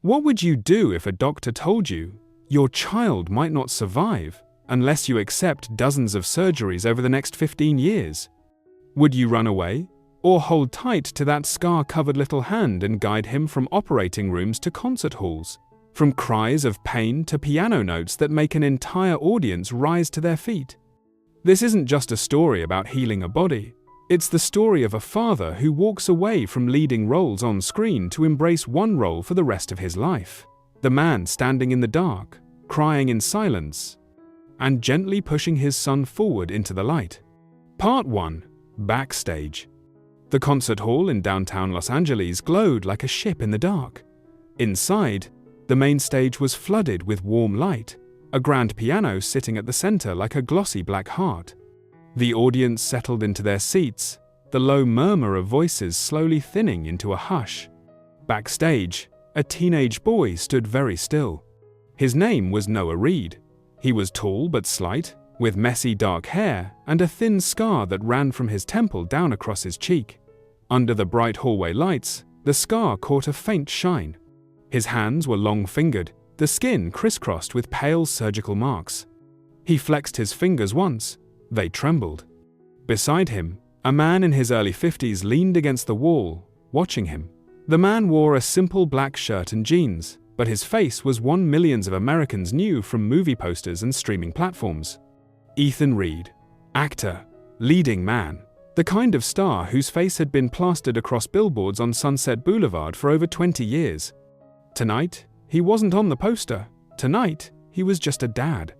What would you do if a doctor told you your child might not survive unless you accept dozens of surgeries over the next 15 years? Would you run away, or hold tight to that scar-covered little hand and guide him from operating rooms to concert halls, from cries of pain to piano notes that make an entire audience rise to their feet? This isn't just a story about healing a body. It's the story of a father who walks away from leading roles on screen to embrace one role for the rest of his life. The man standing in the dark, crying in silence, and gently pushing his son forward into the light. Part 1. Backstage. The concert hall in downtown Los Angeles glowed like a ship in the dark. Inside, the main stage was flooded with warm light, a grand piano sitting at the center like a glossy black heart. The audience settled into their seats, the low murmur of voices slowly thinning into a hush. Backstage, a teenage boy stood very still. His name was Noah Reed. He was tall but slight, with messy dark hair and a thin scar that ran from his temple down across his cheek. Under the bright hallway lights, the scar caught a faint shine. His hands were long-fingered, the skin crisscrossed with pale surgical marks. He flexed his fingers once. They trembled. Beside him, a man in his early 50s leaned against the wall, watching him. The man wore a simple black shirt and jeans, but his face was one millions of Americans knew from movie posters and streaming platforms. Ethan Reed, actor, leading man, the kind of star whose face had been plastered across billboards on Sunset Boulevard for over 20 years. Tonight, he wasn't on the poster. Tonight, he was just a dad.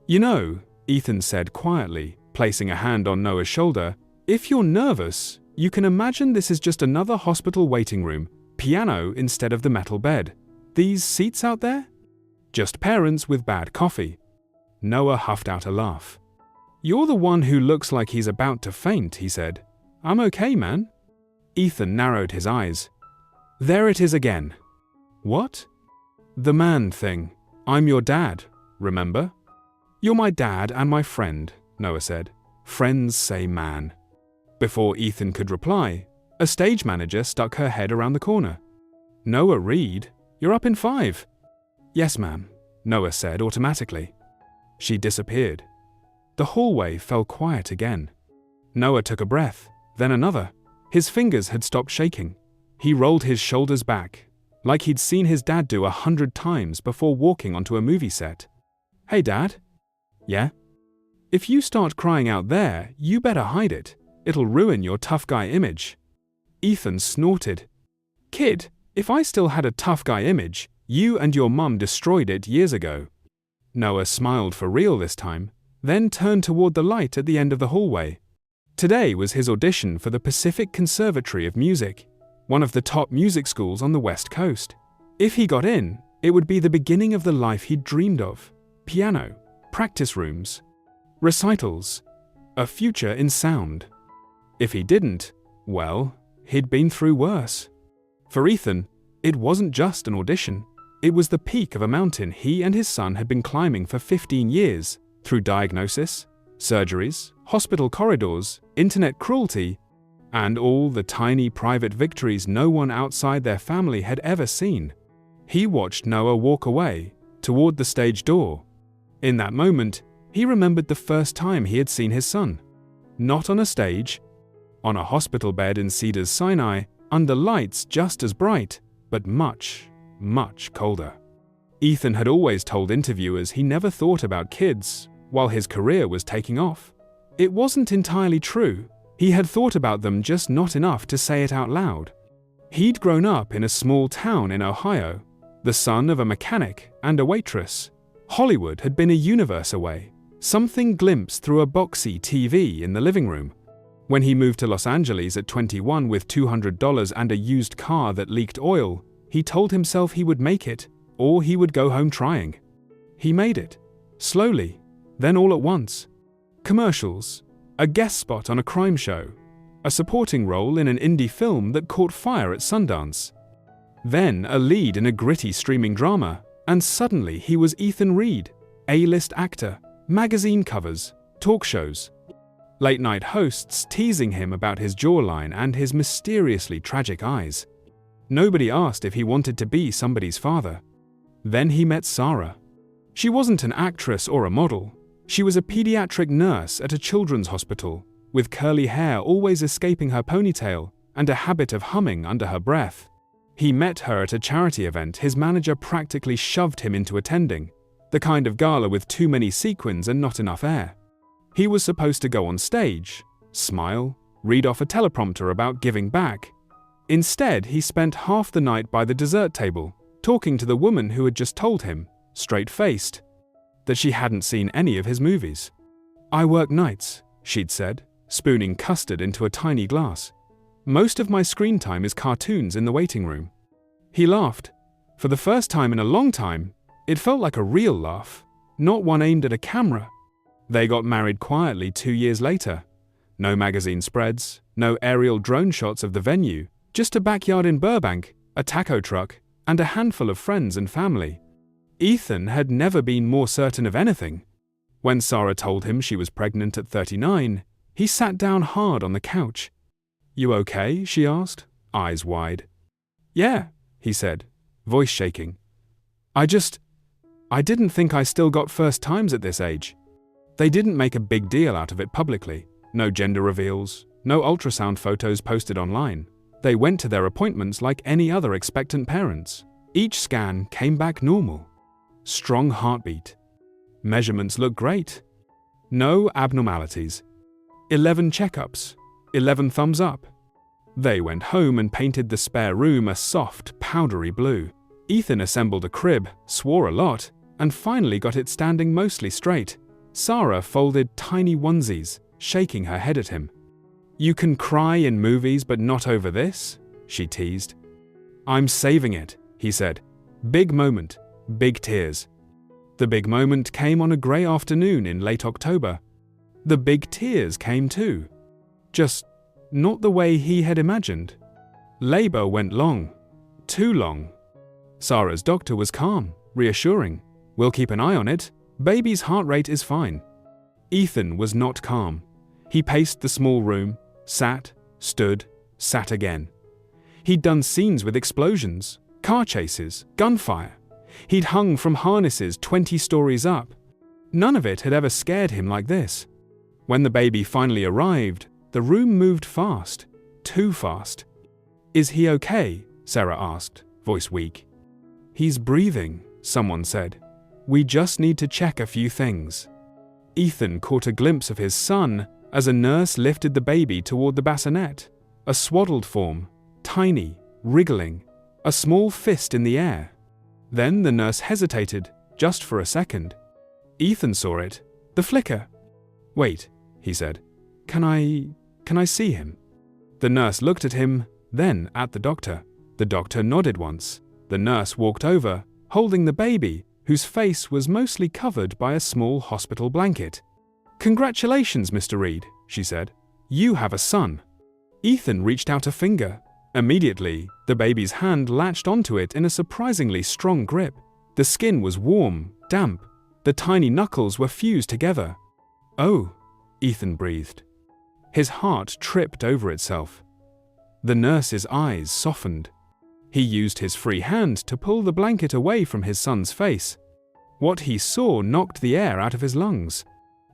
"You know," Ethan said quietly, placing a hand on Noah's shoulder, "if you're nervous, you can imagine this is just another hospital waiting room, piano instead of the metal bed. These seats out there? Just parents with bad coffee." Noah huffed out a laugh. "You're the one who looks like he's about to faint," he said. "I'm okay, man." Ethan narrowed his eyes. "There it is again." "What?" "The man thing. I'm your dad, remember?" "You're my dad and my friend," Noah said. "Friends say man." Before Ethan could reply, a stage manager stuck her head around the corner. "Noah Reed, you're up in 5. "Yes, ma'am," Noah said automatically. She disappeared. The hallway fell quiet again. Noah took a breath, then another. His fingers had stopped shaking. He rolled his shoulders back, like he'd seen his dad do 100 times before walking onto a movie set. "Hey, Dad?" "Yeah?" "If you start crying out there, you better hide it. It'll ruin your tough guy image." Ethan snorted. "Kid, if I still had a tough guy image, you and your mum destroyed it years ago." Noah smiled for real this time, then turned toward the light at the end of the hallway. Today was his audition for the Pacific Conservatory of Music, one of the top music schools on the West Coast. If he got in, it would be the beginning of the life he'd dreamed of. Piano, practice rooms, recitals, a future in sound. If he didn't, well, he'd been through worse. For Ethan, it wasn't just an audition. It was the peak of a mountain he and his son had been climbing for 15 years, through diagnosis, surgeries, hospital corridors, internet cruelty, and all the tiny private victories no one outside their family had ever seen. He watched Noah walk away, toward the stage door. In that moment, he remembered the first time he had seen his son. Not on a stage, on a hospital bed in Cedars-Sinai, under lights just as bright, but much, much colder. Ethan had always told interviewers he never thought about kids while his career was taking off. It wasn't entirely true. He had thought about them, just not enough to say it out loud. He'd grown up in a small town in Ohio, the son of a mechanic and a waitress. Hollywood had been a universe away, something glimpsed through a boxy TV in the living room. When he moved to Los Angeles at 21 with $200 and a used car that leaked oil, he told himself he would make it, or he would go home trying. He made it. Slowly, then all at once. Commercials, a guest spot on a crime show, a supporting role in an indie film that caught fire at Sundance. Then a lead in a gritty streaming drama, and suddenly he was Ethan Reed, A-list actor, magazine covers, talk shows, late-night hosts teasing him about his jawline and his mysteriously tragic eyes. Nobody asked if he wanted to be somebody's father. Then he met Sarah. She wasn't an actress or a model. She was a pediatric nurse at a children's hospital, with curly hair always escaping her ponytail and a habit of humming under her breath. He met her at a charity event his manager practically shoved him into attending, the kind of gala with too many sequins and not enough air. He was supposed to go on stage, smile, read off a teleprompter about giving back. Instead, he spent half the night by the dessert table, talking to the woman who had just told him, straight-faced, that she hadn't seen any of his movies. "I work nights," she'd said, spooning custard into a tiny glass. "Most of my screen time is cartoons in the waiting room." He laughed. For the first time in a long time, it felt like a real laugh, not one aimed at a camera. They got married quietly 2 years later. No magazine spreads, no aerial drone shots of the venue, just a backyard in Burbank, a taco truck, and a handful of friends and family. Ethan had never been more certain of anything. When Sarah told him she was pregnant at 39, he sat down hard on the couch. "You okay?" she asked, eyes wide. "Yeah," he said, voice shaking. I didn't think I still got first times at this age." They didn't make a big deal out of it publicly. No gender reveals, no ultrasound photos posted online. They went to their appointments like any other expectant parents. Each scan came back normal. Strong heartbeat. Measurements looked great. No abnormalities. 11 checkups. 11 thumbs up. They went home and painted the spare room a soft, powdery blue. Ethan assembled a crib, swore a lot, and finally got it standing mostly straight. Sarah folded tiny onesies, shaking her head at him. "You can cry in movies but not over this?" she teased. "I'm saving it," he said. Big moment, big tears. The big moment came on a grey afternoon in late October. The big tears came too. Just not the way he had imagined. Labor went long. Too long. Sarah's doctor was calm, reassuring. "We'll keep an eye on it. Baby's heart rate is fine." Ethan was not calm. He paced the small room, sat, stood, sat again. He'd done scenes with explosions, car chases, gunfire. He'd hung from harnesses 20 stories up. None of it had ever scared him like this. When the baby finally arrived, the room moved fast, too fast. "Is he okay?" Sarah asked, voice weak. "He's breathing," someone said. "We just need to check a few things." Ethan caught a glimpse of his son as a nurse lifted the baby toward the bassinet, a swaddled form, tiny, wriggling, a small fist in the air. Then the nurse hesitated, just for a second. Ethan saw it, the flicker. "Wait," he said. Can I see him?" The nurse looked at him, then at the doctor. The doctor nodded once. The nurse walked over, holding the baby, whose face was mostly covered by a small hospital blanket. "Congratulations, Mr. Reed," she said. "You have a son." Ethan reached out a finger. Immediately, the baby's hand latched onto it in a surprisingly strong grip. The skin was warm, damp. The tiny knuckles were fused together. "Oh," Ethan breathed. His heart tripped over itself. The nurse's eyes softened. He used his free hand to pull the blanket away from his son's face. What he saw knocked the air out of his lungs.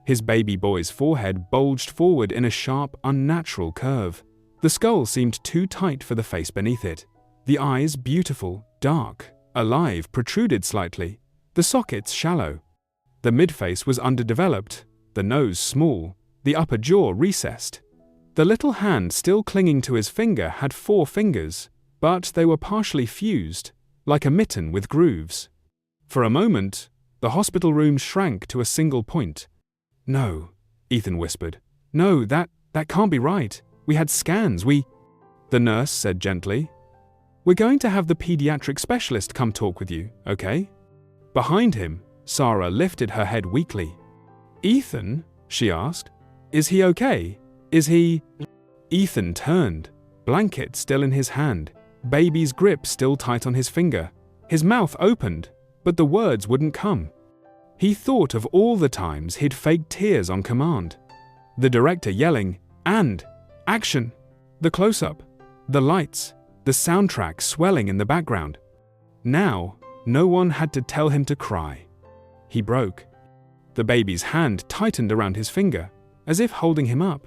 His baby boy's forehead bulged forward in a sharp, unnatural curve. The skull seemed too tight for the face beneath it. The eyes, beautiful, dark, alive, protruded slightly. The sockets shallow. The midface was underdeveloped, the nose small, the upper jaw recessed. The little hand still clinging to his finger had 4 fingers, but they were partially fused, like a mitten with grooves. For a moment, the hospital room shrank to a single point. "No," Ethan whispered. "No, that can't be right. We had scans, The nurse said gently. "We're going to have the pediatric specialist come talk with you, okay?" Behind him, Sarah lifted her head weakly. "Ethan?" she asked. "Is he okay? Is he—" Ethan turned, blanket still in his hand, baby's grip still tight on his finger. His mouth opened, but the words wouldn't come. He thought of all the times he'd faked tears on command. The director yelling, "And! Action!" The close-up, the lights, the soundtrack swelling in the background. Now, no one had to tell him to cry. He broke. The baby's hand tightened around his finger, as if holding him up.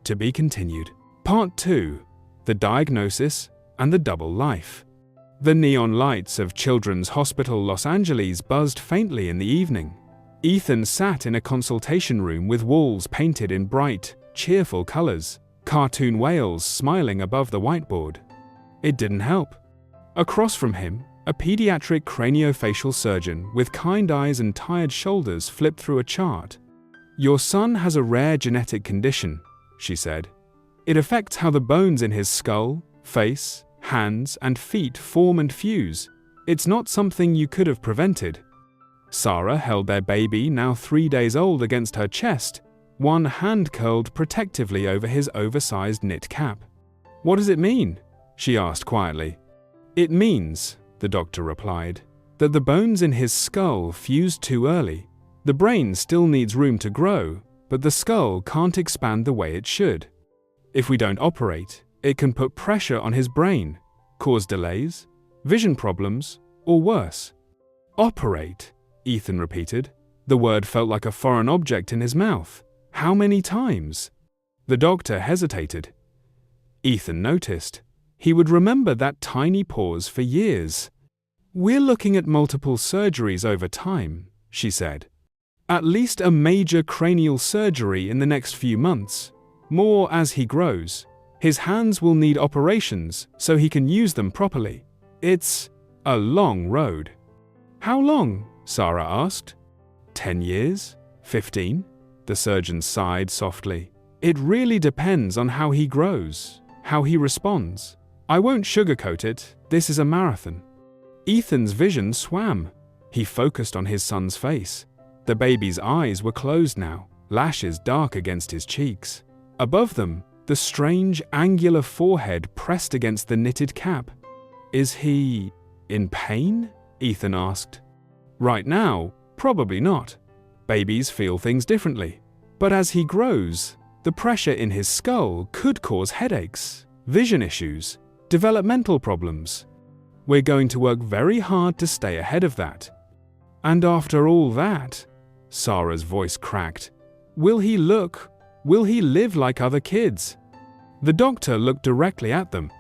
To be continued. Part 2. The diagnosis and the double life. The neon lights of Children's Hospital Los Angeles buzzed faintly in the evening. Ethan sat in a consultation room with walls painted in bright, cheerful colors, cartoon whales smiling above the whiteboard. It didn't help. Across from him, a pediatric craniofacial surgeon with kind eyes and tired shoulders flipped through a chart. "Your son has a rare genetic condition," she said. "It affects how the bones in his skull, face, hands, and feet form and fuse. It's not something you could have prevented." Sarah held their baby, now 3 days old, against her chest, one hand curled protectively over his oversized knit cap. "What does it mean?" she asked quietly. "It means," the doctor replied, "that the bones in his skull fused too early. The brain still needs room to grow, but the skull can't expand the way it should. If we don't operate, it can put pressure on his brain, cause delays, vision problems, or worse." "Operate," Ethan repeated. The word felt like a foreign object in his mouth. How many times? The doctor hesitated. Ethan noticed. He would remember that tiny pause for years. "We're looking at multiple surgeries over time," she said. "At least a major cranial surgery in the next few months. More as he grows. His hands will need operations so he can use them properly. It's a long road." "How long?" Sarah asked. 10 years? 15? The surgeon sighed softly. "It really depends on how he grows, how he responds. I won't sugarcoat it, this is a marathon." Ethan's vision swam. He focused on his son's face. The baby's eyes were closed now, lashes dark against his cheeks. Above them, the strange, angular forehead pressed against the knitted cap. "Is he in pain?" Ethan asked. "Right now, probably not. Babies feel things differently. But as he grows, the pressure in his skull could cause headaches, vision issues, developmental problems. We're going to work very hard to stay ahead of that. And after all that," Sarah's voice cracked, will he live like other kids?" The doctor looked directly at them.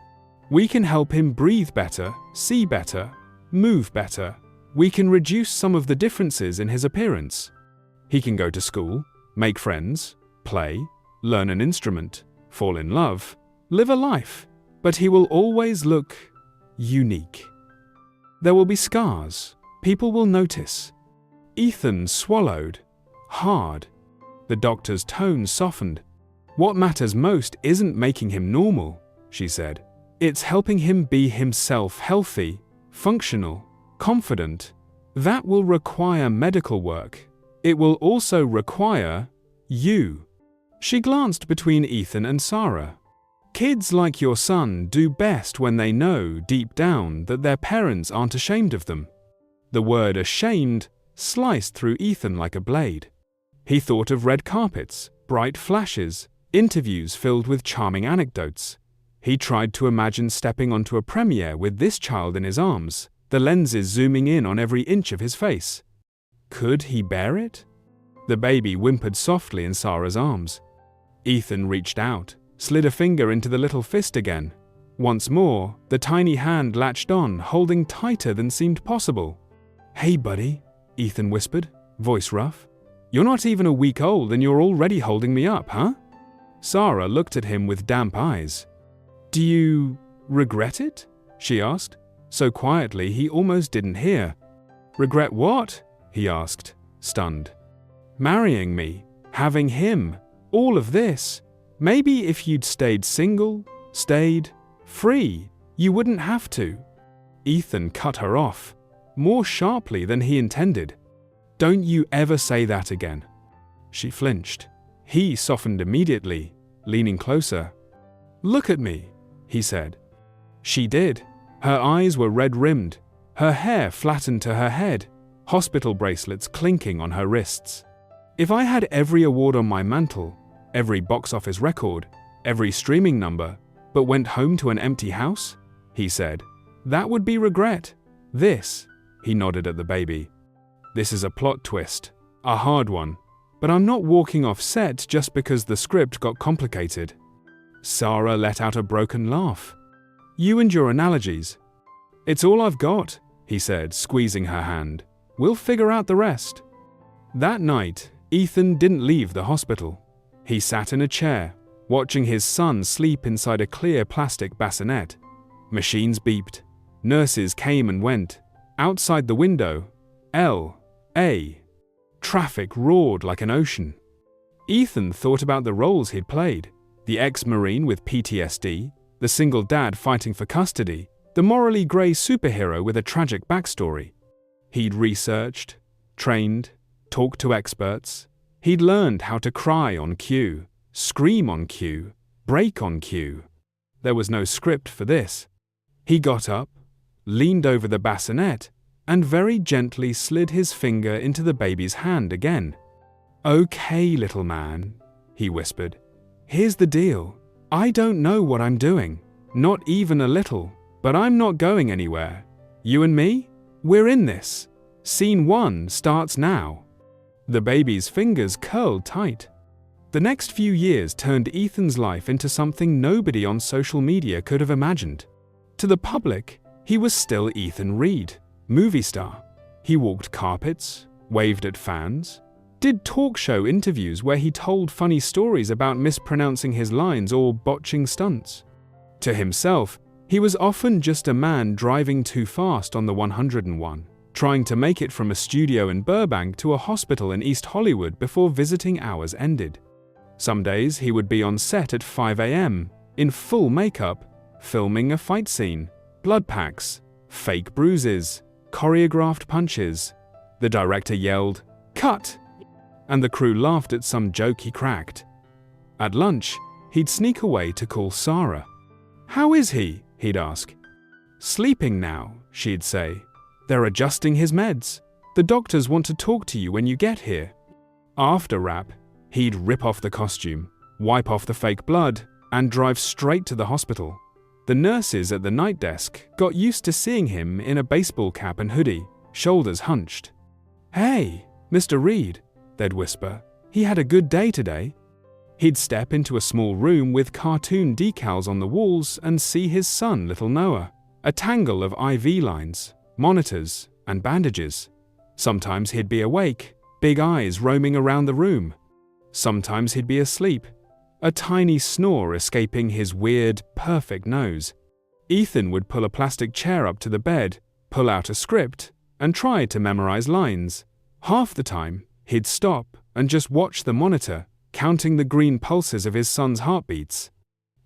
"We can help him breathe better, see better, move better. We can reduce some of the differences in his appearance. He can go to school, make friends, play, learn an instrument, fall in love, live a life, but he will always look unique. There will be scars. People will notice." Ethan swallowed, hard. The doctor's tone softened. "What matters most isn't making him normal," she said. "It's helping him be himself, healthy, functional, confident. That will require medical work. It will also require you." She glanced between Ethan and Sarah. "Kids like your son do best when they know, deep down, that their parents aren't ashamed of them." The word ashamed sliced through Ethan like a blade. He thought of red carpets, bright flashes, interviews filled with charming anecdotes. He tried to imagine stepping onto a premiere with this child in his arms, the lenses zooming in on every inch of his face. Could he bear it? The baby whimpered softly in Sarah's arms. Ethan reached out, slid a finger into the little fist again. Once more, the tiny hand latched on, holding tighter than seemed possible. "Hey, buddy," Ethan whispered, voice rough. "You're not even a week old and you're already holding me up, huh?" Sarah looked at him with damp eyes. "Do you regret it?" she asked, so quietly he almost didn't hear. "Regret what?" he asked, stunned. "Marrying me, having him, all of this. Maybe if you'd stayed single, stayed free, you wouldn't have to." Ethan cut her off, more sharply than he intended. "Don't you ever say that again." She flinched. He softened immediately, leaning closer. "Look at me," he said. She did. Her eyes were red-rimmed, her hair flattened to her head, hospital bracelets clinking on her wrists. "If I had every award on my mantle, every box office record, every streaming number, but went home to an empty house, he said. That would be regret. This, he nodded at the baby. This is a plot twist, a hard one, but I'm not walking off set just because the script got complicated. Sarah let out a broken laugh. You and your analogies. It's all I've got, he said, squeezing her hand. We'll figure out the rest. That night, Ethan didn't leave the hospital. He sat in a chair, watching his son sleep inside a clear plastic bassinet. Machines beeped. Nurses came and went. Outside the window, L.A. Traffic roared like an ocean. Ethan thought about the roles he'd played. The ex-Marine with PTSD, the single dad fighting for custody, the morally grey superhero with a tragic backstory. He'd researched, trained, talked to experts. He'd learned how to cry on cue, scream on cue, break on cue. There was no script for this. He got up, leaned over the bassinet, and very gently slid his finger into the baby's hand again. Okay, little man, he whispered. Here's the deal. I don't know what I'm doing, not even a little, but I'm not going anywhere. You and me? We're in this. Scene 1 starts now. The baby's fingers curled tight. The next few years turned Ethan's life into something nobody on social media could have imagined. To the public, he was still Ethan Reed, movie star. He walked carpets, waved at fans, did talk show interviews where he told funny stories about mispronouncing his lines or botching stunts. To himself, he was often just a man driving too fast on the 101, trying to make it from a studio in Burbank to a hospital in East Hollywood before visiting hours ended. Some days he would be on set at 5 a.m., in full makeup, filming a fight scene, blood packs, fake bruises, choreographed punches. The director yelled, "Cut!" and the crew laughed at some joke he cracked. At lunch, he'd sneak away to call Sarah. "How is he?" he'd ask. "Sleeping now," she'd say. "They're adjusting his meds. The doctors want to talk to you when you get here." After wrap, he'd rip off the costume, wipe off the fake blood, and drive straight to the hospital. The nurses at the night desk got used to seeing him in a baseball cap and hoodie, shoulders hunched. "Hey, Mr. Reed," they'd whisper. "He had a good day today." He'd step into a small room with cartoon decals on the walls and see his son, little Noah, a tangle of IV lines, monitors, and bandages. Sometimes he'd be awake, big eyes roaming around the room. Sometimes he'd be asleep, a tiny snore escaping his weird, perfect nose. Ethan would pull a plastic chair up to the bed, pull out a script, and try to memorize lines. Half the time, he'd stop and just watch the monitor, counting the green pulses of his son's heartbeats.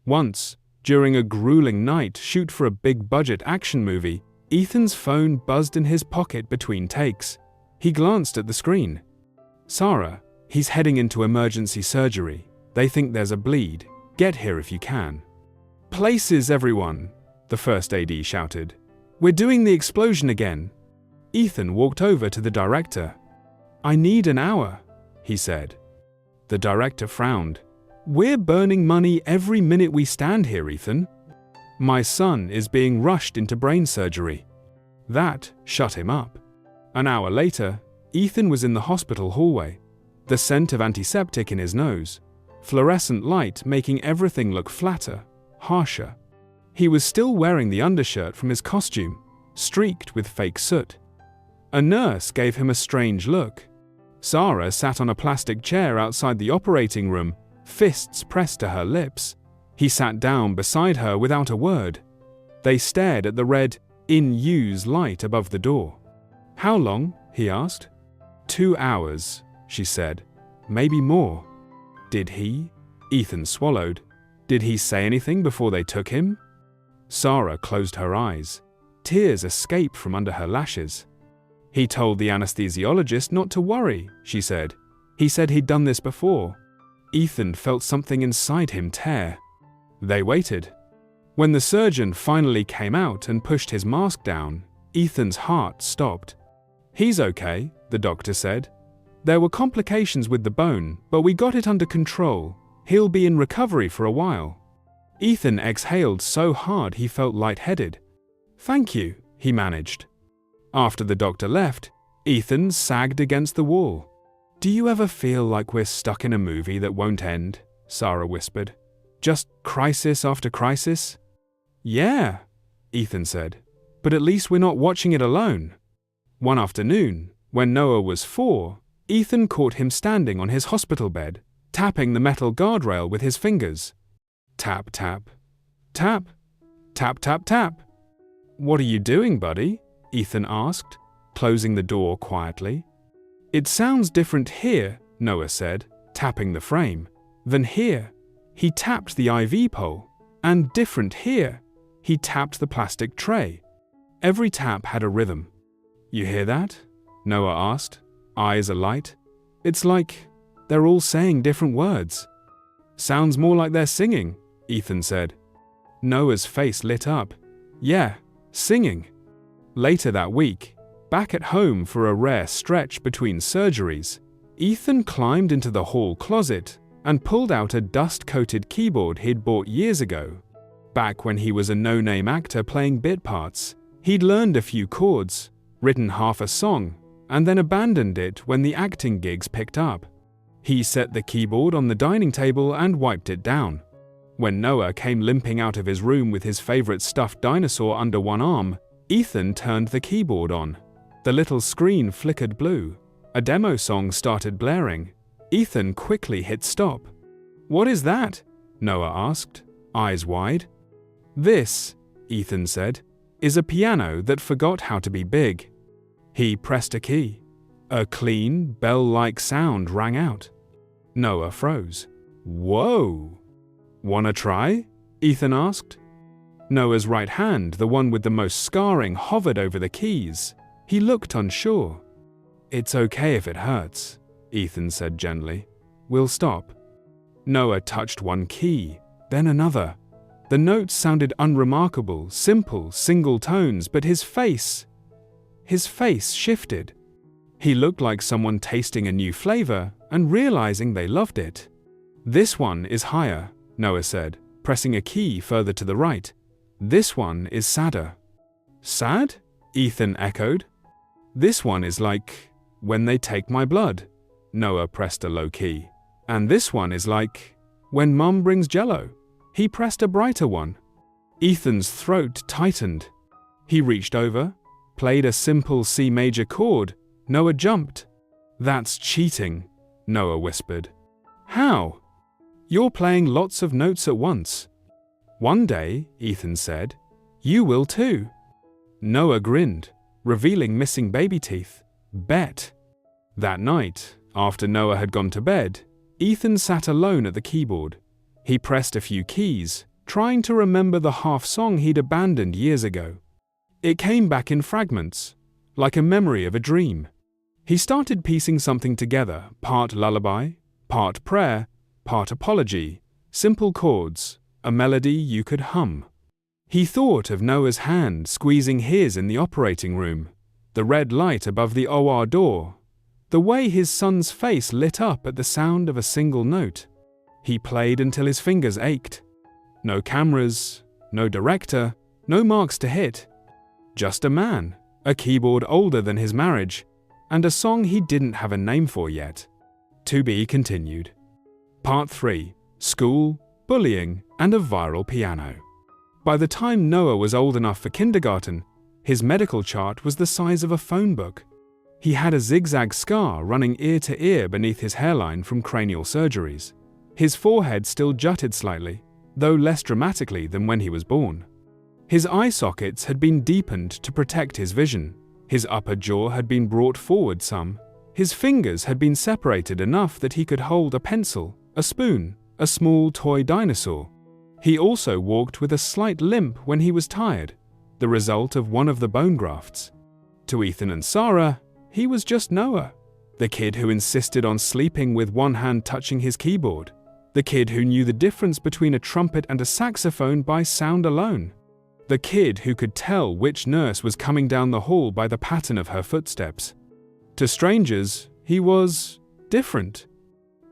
Once, during a grueling night shoot for a big-budget action movie, Ethan's phone buzzed in his pocket between takes. He glanced at the screen. "Sarah, he's heading into emergency surgery. They think there's a bleed. Get here if you can." "Places, everyone," the first AD shouted. "We're doing the explosion again." Ethan walked over to the director. "I need an hour," he said. The director frowned. "We're burning money every minute we stand here, Ethan. My son is being rushed into brain surgery." That shut him up. An hour later, Ethan was in the hospital hallway, the scent of antiseptic in his nose, fluorescent light making everything look flatter, harsher. He was still wearing the undershirt from his costume, streaked with fake soot. A nurse gave him a strange look. Sarah sat on a plastic chair outside the operating room, fists pressed to her lips. He sat down beside her without a word. They stared at the red, "In use" light above the door. "How long?" he asked. 2 hours, she said. "Maybe more." "Did he?" Ethan swallowed. "Did he say anything before they took him?" Sarah closed her eyes. Tears escaped from under her lashes. "He told the anesthesiologist not to worry," she said. "He said he'd done this before." Ethan felt something inside him tear. They waited. When the surgeon finally came out and pushed his mask down, Ethan's heart stopped. "He's okay," the doctor said. "There were complications with the bone, but we got it under control. He'll be in recovery for a while." Ethan exhaled so hard he felt lightheaded. "Thank you," he managed. After the doctor left, Ethan sagged against the wall. "Do you ever feel like we're stuck in a movie that won't end?" Sarah whispered. "Just crisis after crisis?" "Yeah," Ethan said, "but at least we're not watching it alone." One afternoon, when Noah was 4, Ethan caught him standing on his hospital bed, tapping the metal guardrail with his fingers. Tap, tap. Tap. Tap, tap, tap. "What are you doing, buddy?" Ethan asked, closing the door quietly. "It sounds different here," Noah said, tapping the frame, "than here." He tapped the IV pole. "And different here." He tapped the plastic tray. Every tap had a rhythm. "You hear that?" Noah asked, eyes alight. "It's like they're all saying different words." "Sounds more like they're singing," Ethan said. Noah's face lit up. "Yeah, singing." Later that week, back at home for a rare stretch between surgeries, Ethan climbed into the hall closet and pulled out a dust-coated keyboard he'd bought years ago. Back when he was a no-name actor playing bit parts, he'd learned a few chords, written half a song, and then abandoned it when the acting gigs picked up. He set the keyboard on the dining table and wiped it down. When Noah came limping out of his room with his favorite stuffed dinosaur under one arm, Ethan turned the keyboard on. The little screen flickered blue. A demo song started blaring. Ethan quickly hit stop. "What is that?" Noah asked, eyes wide. "This," Ethan said, "is a piano that forgot how to be big." He pressed a key. A clean, bell-like sound rang out. Noah froze. "Whoa! Wanna try?" Ethan asked. Noah's right hand, the one with the most scarring, hovered over the keys. He looked unsure. "It's okay if it hurts," Ethan said gently. "We'll stop." Noah touched one key, then another. The notes sounded unremarkable, simple, single tones, but his face shifted. He looked like someone tasting a new flavor and realizing they loved it. "This one is higher," Noah said, pressing a key further to the right. "This one is sadder." "Sad?" Ethan echoed. "This one is like when they take my blood." Noah pressed a low key. "And this one is like when Mum brings Jell-O." He pressed a brighter one. Ethan's throat tightened. He reached over, played a simple C major chord. Noah jumped. "That's cheating," Noah whispered. "How?" "You're playing lots of notes at once." "One day," Ethan said, "you will too." Noah grinned, revealing missing baby teeth. "Bet." That night, after Noah had gone to bed, Ethan sat alone at the keyboard. He pressed a few keys, trying to remember the half song he'd abandoned years ago. It came back in fragments, like a memory of a dream. He started piecing something together, part lullaby, part prayer, part apology, simple chords, a melody you could hum. He thought of Noah's hand squeezing his in the operating room, the red light above the OR door, the way his son's face lit up at the sound of a single note. He played until his fingers ached. No cameras, no director, no marks to hit. Just a man, a keyboard older than his marriage, and a song he didn't have a name for yet. To be continued. Part 3. School, bullying, and a viral piano. By the time Noah was old enough for kindergarten, his medical chart was the size of a phone book. He had a zigzag scar running ear to ear beneath his hairline from cranial surgeries. His forehead still jutted slightly, though less dramatically than when he was born. His eye sockets had been deepened to protect his vision. His upper jaw had been brought forward some. His fingers had been separated enough that he could hold a pencil, a spoon, a small toy dinosaur. He also walked with a slight limp when he was tired, the result of one of the bone grafts. To Ethan and Sarah, he was just Noah, the kid who insisted on sleeping with one hand touching his keyboard, the kid who knew the difference between a trumpet and a saxophone by sound alone, the kid who could tell which nurse was coming down the hall by the pattern of her footsteps. To strangers, he was different.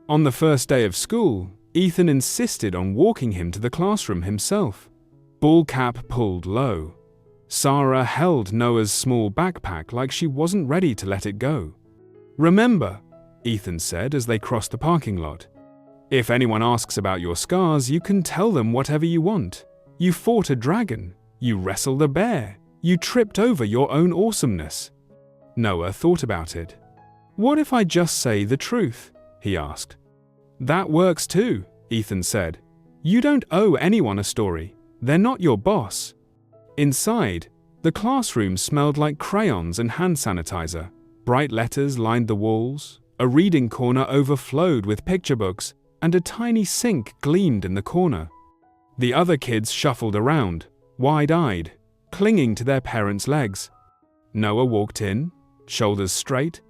On the first day of school, Ethan insisted on walking him to the classroom himself. Ball cap pulled low. Sarah held Noah's small backpack like she wasn't ready to let it go. "Remember," Ethan said as they crossed the parking lot, "if anyone asks about your scars, you can tell them whatever you want. You fought a dragon. You wrestled a bear. You tripped over your own awesomeness." Noah thought about it. "What if I just say the truth?" he asked. "That works too," Ethan said. "You don't owe anyone a story. They're not your boss." Inside, the classroom smelled like crayons and hand sanitizer. Bright letters lined the walls, a reading corner overflowed with picture books, and a tiny sink gleamed in the corner. The other kids shuffled around, wide-eyed, clinging to their parents' legs. Noah walked in, shoulders straight.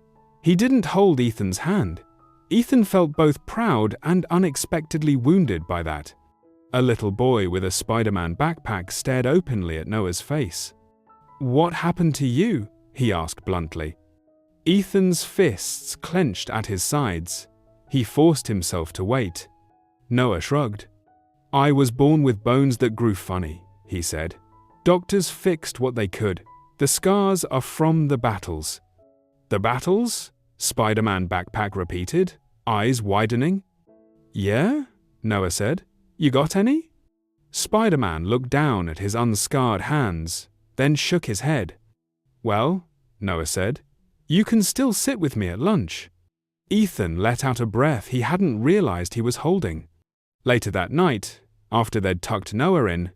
He didn't hold Ethan's hand. Ethan felt both proud and unexpectedly wounded by that. A little boy with a Spider-Man backpack stared openly at Noah's face. "What happened to you?" he asked bluntly. Ethan's fists clenched at his sides. He forced himself to wait. Noah shrugged. "I was born with bones that grew funny," he said. "Doctors fixed what they could. The scars are from the battles." "The battles?" Spider-Man backpack repeated, eyes widening. "Yeah?" Noah said. "You got any?" Spider-Man looked down at his unscarred hands, then shook his head. "Well," Noah said, "you can still sit with me at lunch." Ethan let out a breath he hadn't realized he was holding. Later that night, after they'd tucked Noah in,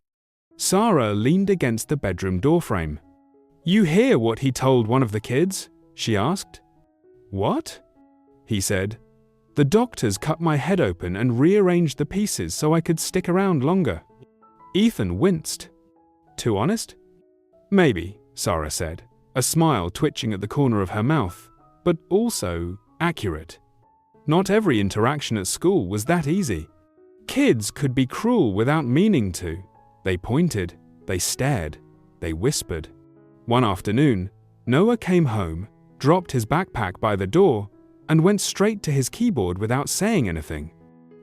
Sarah leaned against the bedroom doorframe. "You hear what he told one of the kids?" she asked. "What?" he said. "The doctors cut my head open and rearranged the pieces so I could stick around longer." Ethan winced. "Too honest?" "Maybe," Sarah said, a smile twitching at the corner of her mouth, "but also accurate. Not every interaction at school was that easy. Kids could be cruel without meaning to. They pointed, they stared, they whispered. One afternoon, Noah came home, dropped his backpack by the door, and went straight to his keyboard without saying anything.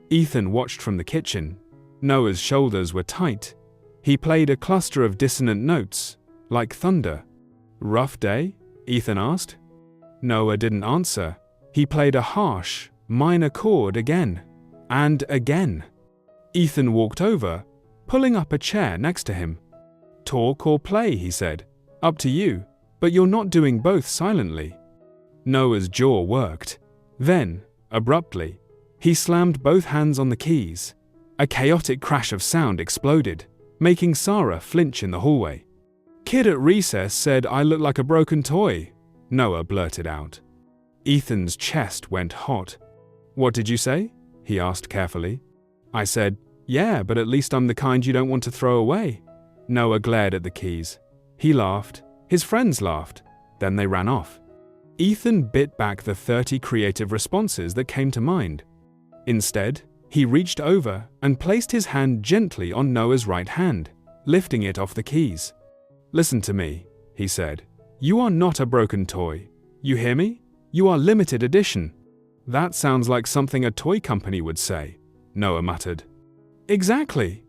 Ethan watched from the kitchen. Noah's shoulders were tight. He played a cluster of dissonant notes, like thunder. "Rough day?" Ethan asked. Noah didn't answer. He played a harsh, minor chord again, and again. Ethan walked over, pulling up a chair next to him. "Talk or play," he said. "Up to you, but you're not doing both silently." Noah's jaw worked. Then, abruptly, he slammed both hands on the keys. A chaotic crash of sound exploded, making Sarah flinch in the hallway. "Kid at recess said I look like a broken toy," Noah blurted out. Ethan's chest went hot. "What did you say?" he asked carefully. "I said, yeah, but at least I'm the kind you don't want to throw away." Noah glared at the keys. He laughed. His friends laughed. Then they ran off. Ethan bit back the 30 creative responses that came to mind. Instead, he reached over and placed his hand gently on Noah's right hand, lifting it off the keys. "Listen to me," he said. "You are not a broken toy. You hear me? You are limited edition." "That sounds like something a toy company would say," Noah muttered. "Exactly.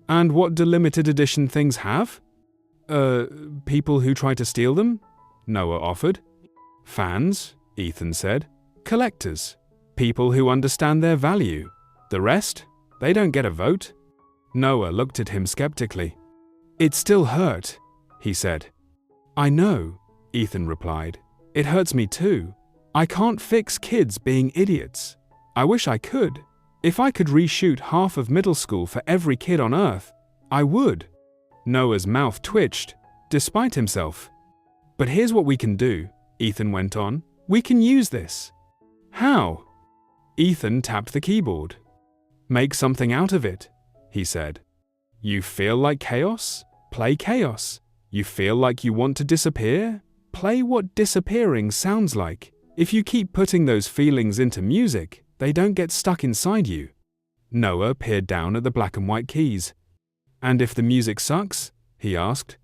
And what do limited edition things have?" People who try to steal them," Noah offered. "Fans," Ethan said. "Collectors. People who understand their value. The rest? They don't get a vote." Noah looked at him skeptically. "It still hurt," he said. "I know," Ethan replied. "It hurts me too. I can't fix kids being idiots. I wish I could. If I could reshoot half of middle school for every kid on Earth, I would." Noah's mouth twitched, despite himself. "But here's what we can do," Ethan went on. "We can use this." "How?" Ethan tapped the keyboard. "Make something out of it," he said. "You feel like chaos? Play chaos. You feel like you want to disappear? Play what disappearing sounds like. If you keep putting those feelings into music, they don't get stuck inside you." Noah peered down at the black and white keys. "And if the music sucks?" he asked.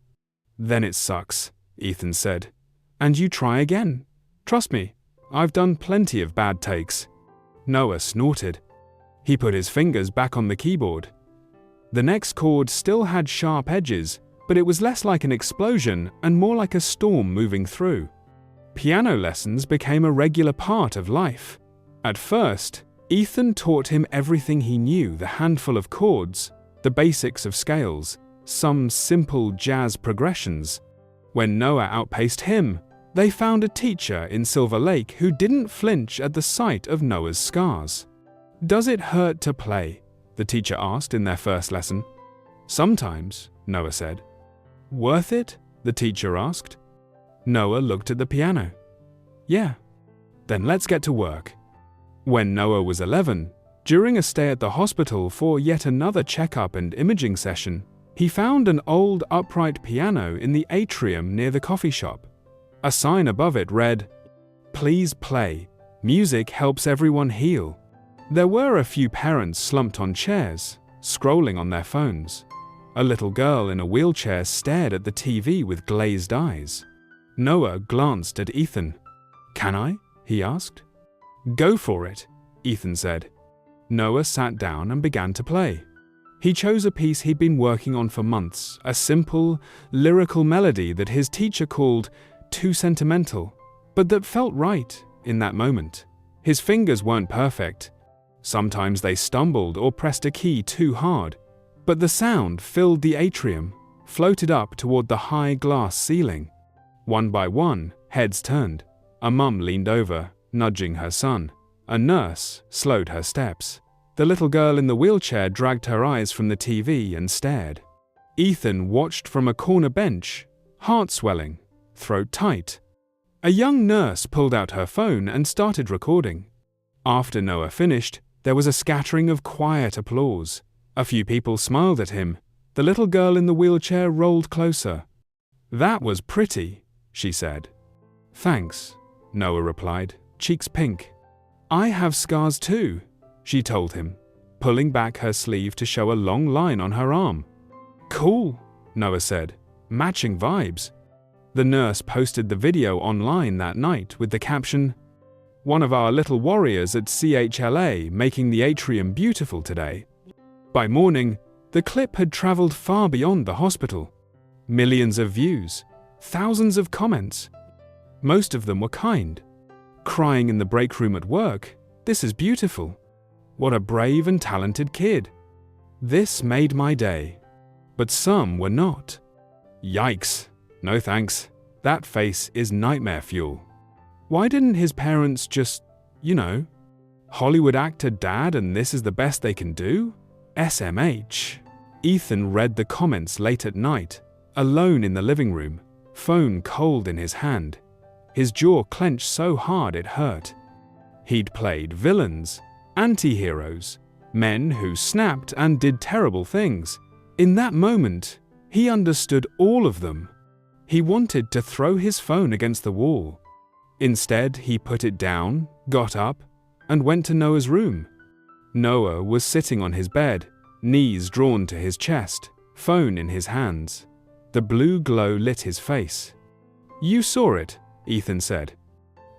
"Then it sucks," Ethan said. "And you try again. Trust me, I've done plenty of bad takes." Noah snorted. He put his fingers back on the keyboard. The next chord still had sharp edges, but it was less like an explosion and more like a storm moving through. Piano lessons became a regular part of life. At first, Ethan taught him everything he knew, the handful of chords, the basics of scales, some simple jazz progressions. When Noah outpaced him, they found a teacher in Silver Lake who didn't flinch at the sight of Noah's scars. "Does it hurt to play?" the teacher asked in their first lesson. "Sometimes," Noah said. "Worth it?" the teacher asked. Noah looked at the piano. "Yeah." "Then let's get to work." When Noah was 11, during a stay at the hospital for yet another checkup and imaging session, he found an old upright piano in the atrium near the coffee shop. A sign above it read, "Please play. Music helps everyone heal." There were a few parents slumped on chairs, scrolling on their phones. A little girl in a wheelchair stared at the TV with glazed eyes. Noah glanced at Ethan. "Can I?" he asked. "Go for it," Ethan said. Noah sat down and began to play. He chose a piece he'd been working on for months, a simple, lyrical melody that his teacher called too sentimental, but that felt right in that moment. His fingers weren't perfect. Sometimes they stumbled or pressed a key too hard, but the sound filled the atrium, floated up toward the high glass ceiling. One by one, heads turned. A mum leaned over, nudging her son. A nurse slowed her steps. The little girl in the wheelchair dragged her eyes from the TV and stared. Ethan watched from a corner bench, heart swelling, throat tight. A young nurse pulled out her phone and started recording. After Noah finished, there was a scattering of quiet applause. A few people smiled at him. The little girl in the wheelchair rolled closer. "That was pretty," she said. "Thanks," Noah replied, cheeks pink. "I have scars too," she told him, pulling back her sleeve to show a long line on her arm. "Cool," Noah said, "matching vibes." The nurse posted the video online that night with the caption, "One of our little warriors at CHLA making the atrium beautiful today." By morning, the clip had traveled far beyond the hospital. Millions of views, thousands of comments. Most of them were kind. "Crying in the break room at work, this is beautiful. What a brave and talented kid. This made my day." But some were not. "Yikes, no thanks. That face is nightmare fuel. Why didn't his parents just, Hollywood actor dad and this is the best they can do? SMH. Ethan read the comments late at night, alone in the living room, phone cold in his hand. His jaw clenched so hard it hurt. He'd played villains, anti-heroes, men who snapped and did terrible things. In that moment, he understood all of them. He wanted to throw his phone against the wall. Instead, he put it down, got up, and went to Noah's room. Noah was sitting on his bed, knees drawn to his chest, phone in his hands. The blue glow lit his face. "You saw it," Ethan said.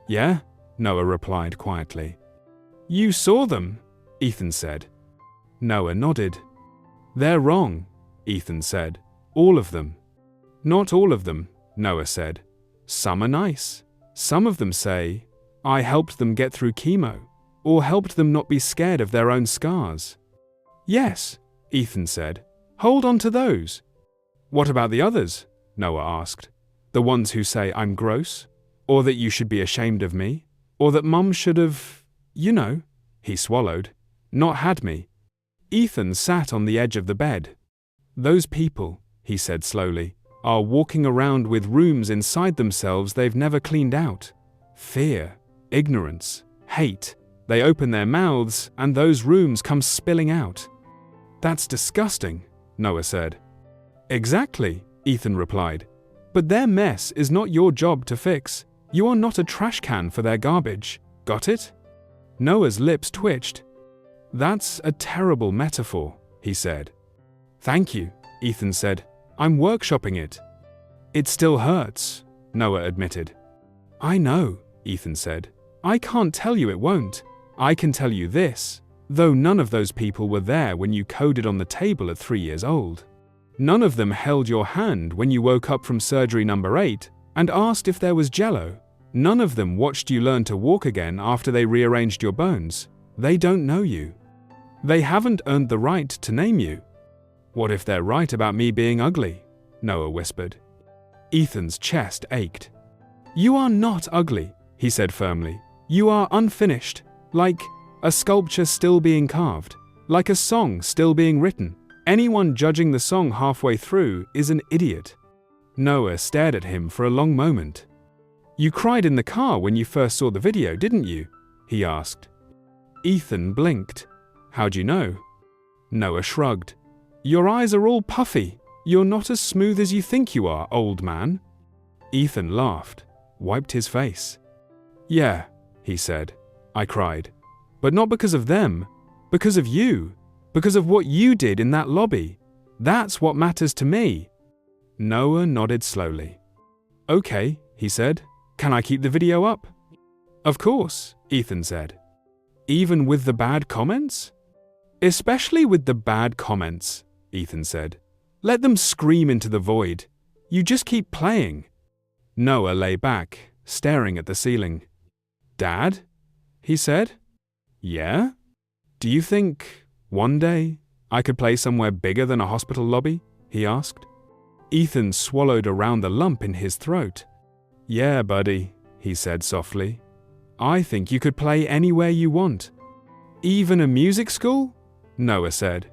"Yeah," Noah replied quietly. "You saw them," Ethan said. Noah nodded. "They're wrong," Ethan said. "All of them." "Not all of them," Noah said. "Some are nice. Some of them say, 'I helped them get through chemo,' or helped them not be scared of their own scars." "Yes," Ethan said. "Hold on to those." "What about the others?" Noah asked. "The ones who say I'm gross? Or that you should be ashamed of me? Or that Mum should have, he swallowed, "not had me." Ethan sat on the edge of the bed. "Those people," he said slowly, "are walking around with rooms inside themselves they've never cleaned out. Fear, ignorance, hate. They open their mouths and those rooms come spilling out." "That's disgusting," Noah said. "Exactly," Ethan replied. "But their mess is not your job to fix. You are not a trash can for their garbage. Got it?" Noah's lips twitched. "That's a terrible metaphor," he said. "Thank you," Ethan said. "I'm workshopping it." "It still hurts," Noah admitted. "I know," Ethan said. "I can't tell you it won't. I can tell you this. Though none of those people were there when you coded on the table at 3 years old. None of them held your hand when you woke up from surgery number 8 and asked if there was jello. None of them watched you learn to walk again after they rearranged your bones. They don't know you. They haven't earned the right to name you. What if they're right about me being ugly? Noah whispered. Ethan's chest ached. You are not ugly, he said firmly. You are unfinished, like a sculpture still being carved, like a song still being written. Anyone judging the song halfway through is an idiot. Noah stared at him for a long moment. You cried in the car when you first saw the video, didn't you? He asked. Ethan blinked. How'd you know? Noah shrugged. Your eyes are all puffy. You're not as smooth as you think you are, old man. Ethan laughed, wiped his face. Yeah, he said. I cried. But not because of them, because of you, because of what you did in that lobby. That's what matters to me. Noah nodded slowly. Okay, he said. Can I keep the video up? Of course, Ethan said. Even with the bad comments? Especially with the bad comments, Ethan said. Let them scream into the void. You just keep playing. Noah lay back, staring at the ceiling. Dad? He said. Yeah? Do you think, one day, I could play somewhere bigger than a hospital lobby? He asked. Ethan swallowed around the lump in his throat. Yeah, buddy, he said softly. I think you could play anywhere you want. Even a music school? Noah said.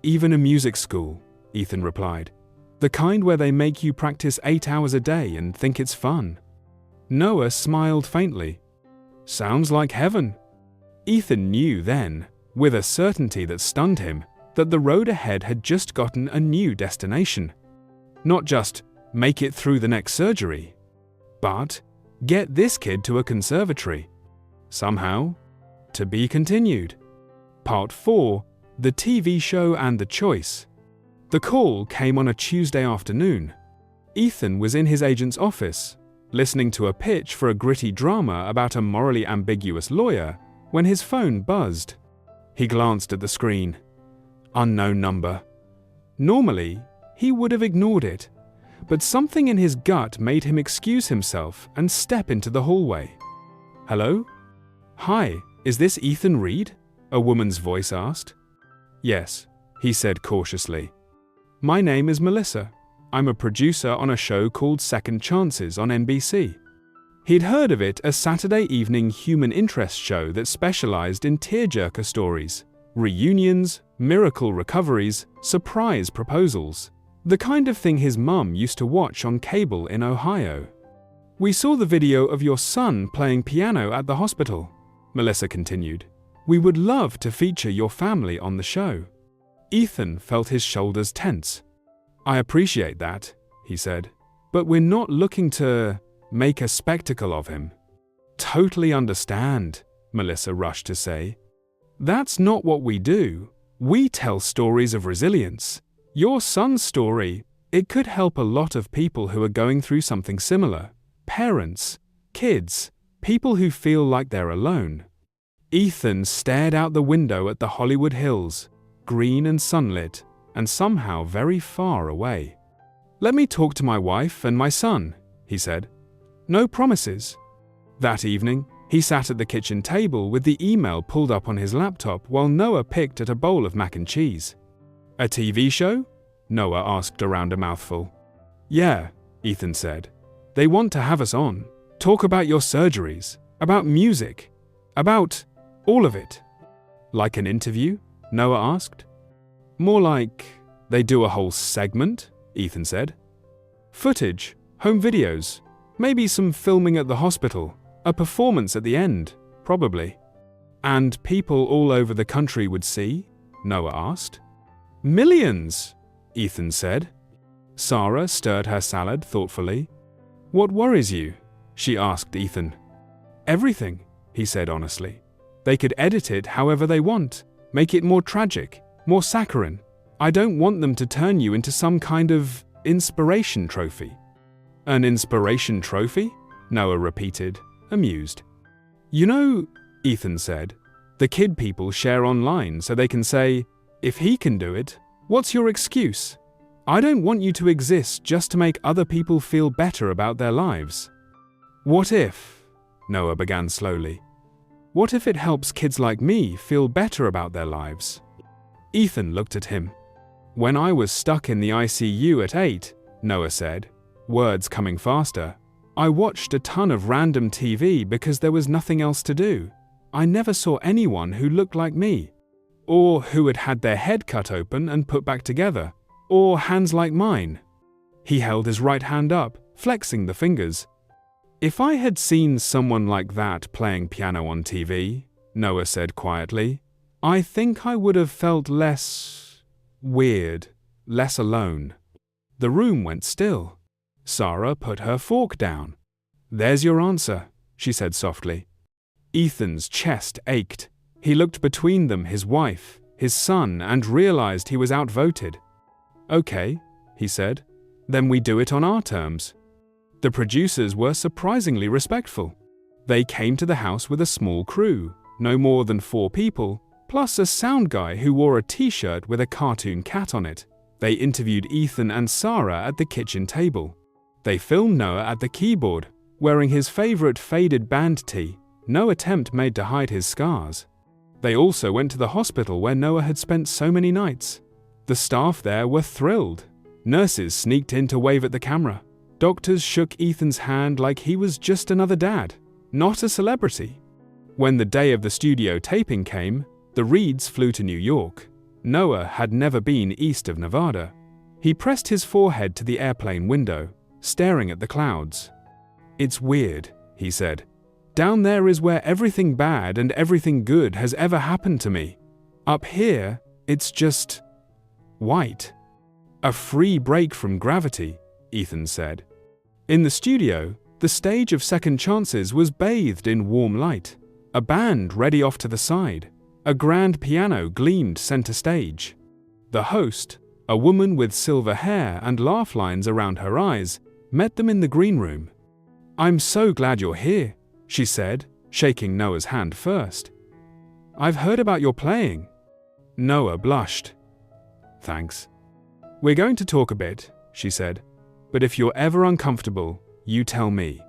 Even a music school, Ethan replied. The kind where they make you practice 8 hours a day and think it's fun. Noah smiled faintly. Sounds like heaven. Ethan knew then, with a certainty that stunned him, that the road ahead had just gotten a new destination. Not just make it through the next surgery, but get this kid to a conservatory. Somehow, to be continued. Part 4, the TV show and the choice. The call came on a Tuesday afternoon. Ethan was in his agent's office, listening to a pitch for a gritty drama about a morally ambiguous lawyer, when his phone buzzed. He glanced at the screen. Unknown number. Normally, he would have ignored it, but something in his gut made him excuse himself and step into the hallway. Hello? Hi, is this Ethan Reed? A woman's voice asked. Yes, he said cautiously. My name is Melissa. I'm a producer on a show called Second Chances on NBC. He'd heard of it, a Saturday evening human interest show that specialized in tearjerker stories, reunions, miracle recoveries, surprise proposals. The kind of thing his mum used to watch on cable in Ohio. We saw the video of your son playing piano at the hospital, Melissa continued. We would love to feature your family on the show. Ethan felt his shoulders tense. I appreciate that, he said, but we're not looking to make a spectacle of him. Totally understand, Melissa rushed to say. That's not what we do. We tell stories of resilience. Your son's story, it could help a lot of people who are going through something similar. Parents, kids, people who feel like they're alone. Ethan stared out the window at the Hollywood Hills, green and sunlit, and somehow very far away. Let me talk to my wife and my son, he said. No promises. That evening, he sat at the kitchen table with the email pulled up on his laptop while Noah picked at a bowl of mac and cheese. A TV show? Noah asked around a mouthful. Yeah, Ethan said. They want to have us on. Talk about your surgeries, about music, about all of it. Like an interview? Noah asked. More like they do a whole segment, Ethan said. Footage, home videos, maybe some filming at the hospital, a performance at the end, probably. And people all over the country would see? Noah asked. Millions, Ethan said. Sarah stirred her salad thoughtfully. What worries you? She asked Ethan. Everything, he said honestly. They could edit it however they want, make it more tragic, more saccharine. I don't want them to turn you into some kind of inspiration trophy. An inspiration trophy? Noah repeated, amused. You know, Ethan said, The kid people share online so they can say, if he can do it, what's your excuse? I don't want you to exist just to make other people feel better about their lives. What if, Noah began slowly, what if it helps kids like me feel better about their lives? Ethan looked at him. When I was stuck in the ICU at 8, Noah said, words coming faster, I watched a ton of random TV because there was nothing else to do. I never saw anyone who looked like me, or who had had their head cut open and put back together, or hands like mine. He held his right hand up, flexing the fingers. If I had seen someone like that playing piano on TV, Noah said quietly, I think I would have felt less weird, less alone. The room went still. Sarah put her fork down. There's your answer, she said softly. Ethan's chest ached. He looked between them, his wife, his son, and realized he was outvoted. Okay, he said, then we do it on our terms. The producers were surprisingly respectful. They came to the house with a small crew, no more than 4 people, plus a sound guy who wore a t-shirt with a cartoon cat on it. They interviewed Ethan and Sarah at the kitchen table. They filmed Noah at the keyboard, wearing his favorite faded band tee, no attempt made to hide his scars. They also went to the hospital where Noah had spent so many nights. The staff there were thrilled. Nurses sneaked in to wave at the camera. Doctors shook Ethan's hand like he was just another dad, not a celebrity. When the day of the studio taping came, the Reeds flew to New York. Noah had never been east of Nevada. He pressed his forehead to the airplane window, staring at the clouds. It's weird, he said. Down there is where everything bad and everything good has ever happened to me. Up here, it's just white. A free break from gravity, Ethan said. In the studio, the stage of Second Chances was bathed in warm light. A band ready off to the side. A grand piano gleamed center stage. The host, a woman with silver hair and laugh lines around her eyes, met them in the green room. I'm so glad you're here, she said, shaking Noah's hand first. I've heard about your playing. Noah blushed. Thanks. We're going to talk a bit, she said, but if you're ever uncomfortable, you tell me.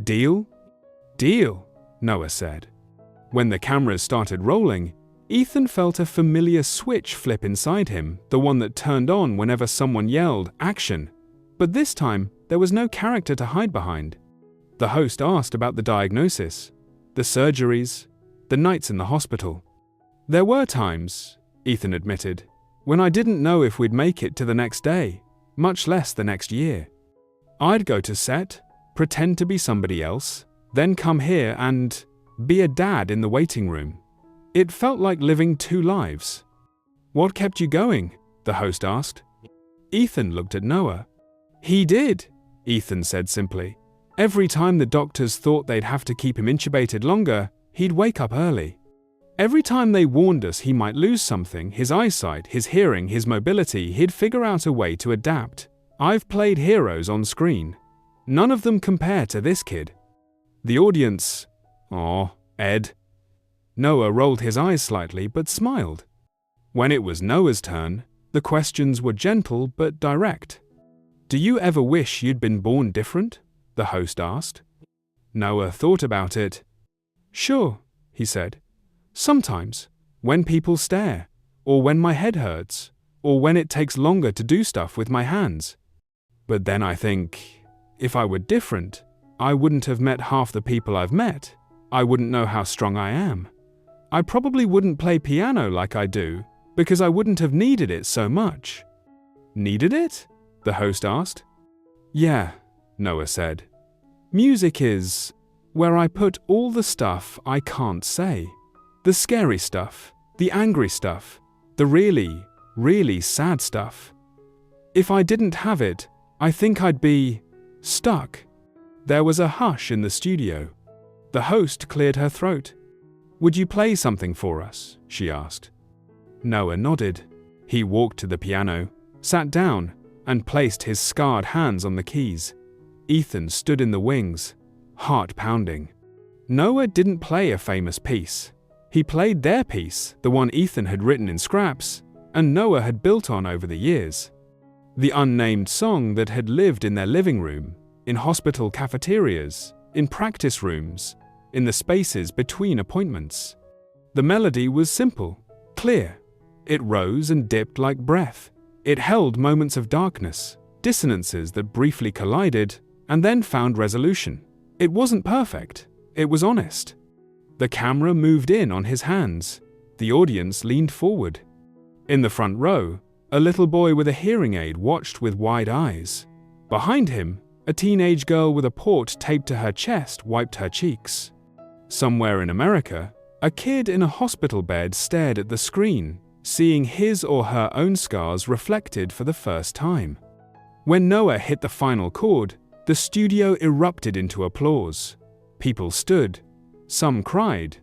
Deal? Deal, Noah said. When the cameras started rolling, Ethan felt a familiar switch flip inside him, the one that turned on whenever someone yelled, action. But this time, there was no character to hide behind. The host asked about the diagnosis, the surgeries, the nights in the hospital. There were times, Ethan admitted, when I didn't know if we'd make it to the next day, much less the next year. I'd go to set, pretend to be somebody else, then come here and be a dad in the waiting room. It felt like living 2 lives. What kept you going? The host asked. Ethan looked at Noah. He did, Ethan said simply. Every time the doctors thought they'd have to keep him intubated longer, he'd wake up early. Every time they warned us he might lose something, his eyesight, his hearing, his mobility, he'd figure out a way to adapt. I've played heroes on screen. None of them compare to this kid. The audience, "Aw, Ed." Noah rolled his eyes slightly but smiled. When it was Noah's turn, the questions were gentle but direct. Do you ever wish you'd been born different? The host asked. Noah thought about it. Sure, he said. Sometimes, when people stare, or when my head hurts, or when it takes longer to do stuff with my hands. But then I think, if I were different, I wouldn't have met half the people I've met. I wouldn't know how strong I am. I probably wouldn't play piano like I do, because I wouldn't have needed it so much. Needed it? The host asked. Yeah, Noah said. Music is where I put all the stuff I can't say. The scary stuff, the angry stuff, the really, really sad stuff. If I didn't have it, I think I'd be stuck. There was a hush in the studio. The host cleared her throat. Would you play something for us? She asked. Noah nodded. He walked to the piano, sat down, and placed his scarred hands on the keys. Ethan stood in the wings, heart pounding. Noah didn't play a famous piece. He played their piece, the one Ethan had written in scraps, and Noah had built on over the years. The unnamed song that had lived in their living room, in hospital cafeterias, in practice rooms, in the spaces between appointments. The melody was simple, clear. It rose and dipped like breath. It held moments of darkness, dissonances that briefly collided and then found resolution. It wasn't perfect. It was honest. The camera moved in on his hands. The audience leaned forward. In the front row, a little boy with a hearing aid watched with wide eyes. Behind him, a teenage girl with a port taped to her chest wiped her cheeks. Somewhere in America, a kid in a hospital bed stared at the screen, seeing his or her own scars reflected for the first time. When Noah hit the final chord, the studio erupted into applause. People stood. Some cried.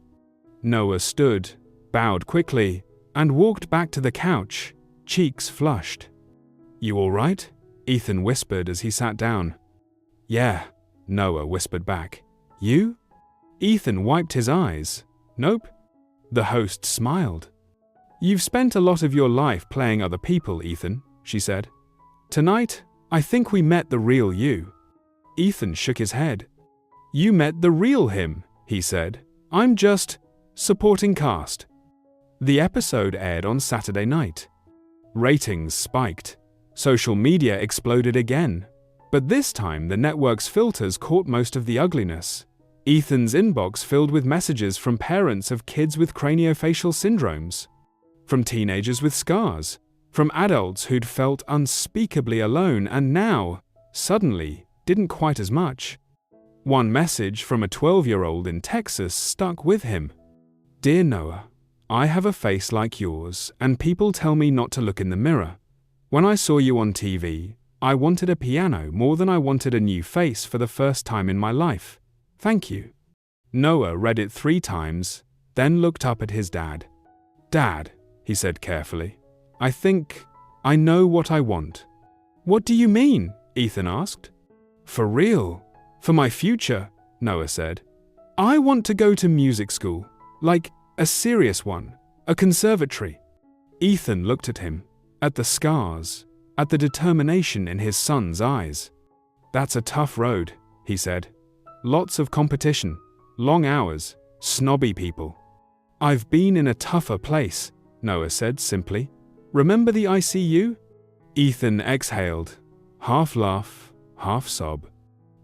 Noah stood, bowed quickly, and walked back to the couch, cheeks flushed. "You all right?" Ethan whispered as he sat down. "Yeah," Noah whispered back. "You?" Ethan wiped his eyes. "Nope." The host smiled. "You've spent a lot of your life playing other people, Ethan," she said. "Tonight, I think we met the real you." Ethan shook his head. "You met the real him," he said. "I'm just supporting cast." The episode aired on Saturday night. Ratings spiked. Social media exploded again. But this time the network's filters caught most of the ugliness. Ethan's inbox filled with messages from parents of kids with craniofacial syndromes, from teenagers with scars, from adults who'd felt unspeakably alone and now, suddenly, didn't quite as much. One message from a 12-year-old in Texas stuck with him. "Dear Noah, I have a face like yours, and people tell me not to look in the mirror. When I saw you on TV, I wanted a piano more than I wanted a new face for the first time in my life. Thank you." Noah read it 3 times, then looked up at his dad. "Dad," he said carefully, "I think I know what I want." "What do you mean?" Ethan asked. "For real. For my future," Noah said. "I want to go to music school, like a serious one, a conservatory." Ethan looked at him, at the scars, at the determination in his son's eyes. "That's a tough road," he said. "Lots of competition, long hours, snobby people." "I've been in a tougher place," Noah said simply. "Remember the ICU?" Ethan exhaled, half laugh, half sob.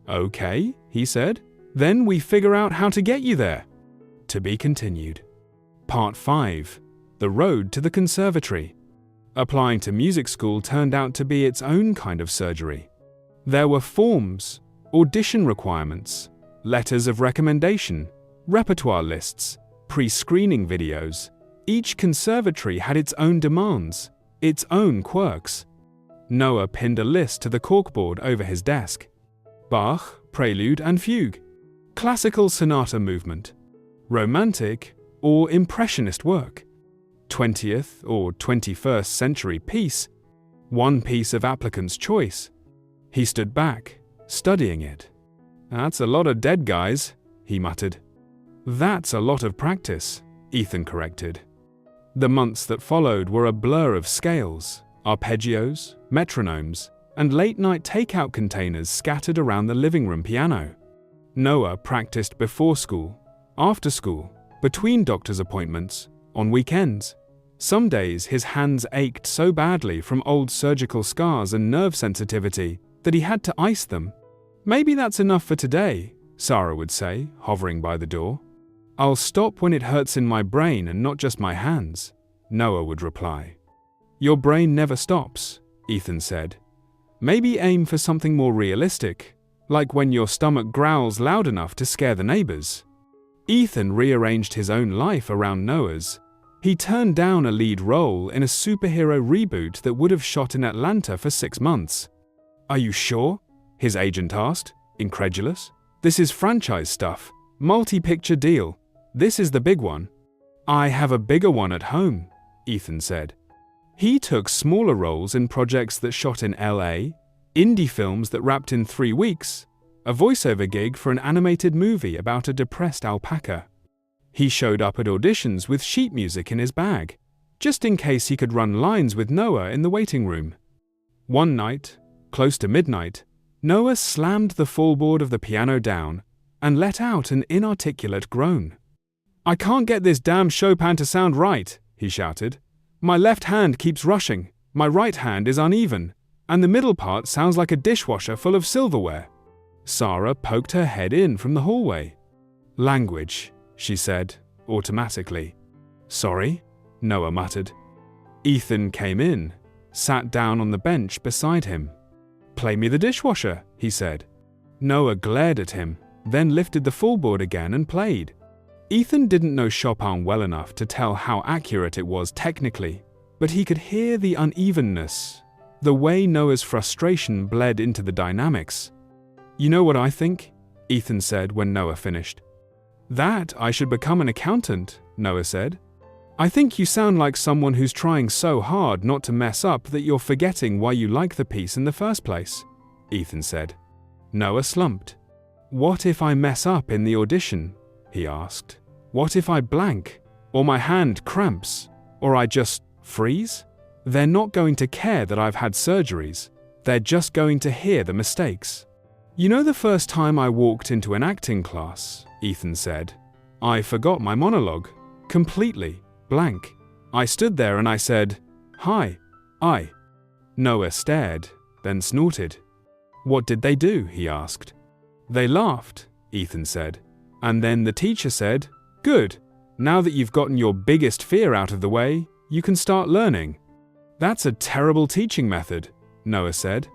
"Okay," he said. "Then we figure out how to get you there." To be continued. Part 5. The Road to the Conservatory. Applying to music school turned out to be its own kind of surgery. There were forms, audition requirements, letters of recommendation, repertoire lists, pre-screening videos. Each conservatory had its own demands, its own quirks. Noah pinned a list to the corkboard over his desk. Bach, Prelude and Fugue. Classical sonata movement. Romantic or impressionist work. 20th or 21st century piece. One piece of applicant's choice. He stood back, studying it. "That's a lot of dead guys," he muttered. "That's a lot of practice," Ethan corrected. The months that followed were a blur of scales, arpeggios, metronomes, and late-night takeout containers scattered around the living room piano. Noah practiced before school, after school, between doctor's appointments, on weekends. Some days his hands ached so badly from old surgical scars and nerve sensitivity that he had to ice them. "Maybe that's enough for today," Sarah would say, hovering by the door. "I'll stop when it hurts in my brain and not just my hands," Noah would reply. "Your brain never stops," Ethan said. "Maybe aim for something more realistic, like when your stomach growls loud enough to scare the neighbors." Ethan rearranged his own life around Noah's. He turned down a lead role in a superhero reboot that would have shot in Atlanta for 6 months. "Are you sure?" his agent asked, incredulous. "This is franchise stuff, multi-picture deal. This is the big one." "I have a bigger one at home," Ethan said. He took smaller roles in projects that shot in LA, indie films that wrapped in 3 weeks, a voiceover gig for an animated movie about a depressed alpaca. He showed up at auditions with sheet music in his bag, just in case he could run lines with Noah in the waiting room. One night, close to midnight, Noah slammed the fallboard of the piano down and let out an inarticulate groan. "I can't get this damn Chopin to sound right," he shouted. "My left hand keeps rushing, my right hand is uneven, and the middle part sounds like a dishwasher full of silverware." Sarah poked her head in from the hallway. "Language," she said, automatically. "Sorry," Noah muttered. Ethan came in, sat down on the bench beside him. "Play me the dishwasher," he said. Noah glared at him, then lifted the fallboard again and played. Ethan didn't know Chopin well enough to tell how accurate it was technically, but he could hear the unevenness, the way Noah's frustration bled into the dynamics. "You know what I think?" Ethan said when Noah finished. "That I should become an accountant," Noah said. "I think you sound like someone who's trying so hard not to mess up that you're forgetting why you like the piece in the first place," Ethan said. Noah slumped. "What if I mess up in the audition?" he asked. "What if I blank, or my hand cramps, or I just freeze? They're not going to care that I've had surgeries. They're just going to hear the mistakes." "You know, the first time I walked into an acting class," Ethan said, "I forgot my monologue. Completely. Blank. I stood there and I said, 'Hi, I.'" Noah stared, then snorted. "What did they do?" he asked. "They laughed," Ethan said. "And then the teacher said, 'Good. Now that you've gotten your biggest fear out of the way, you can start learning.'" "That's a terrible teaching method," Noah said.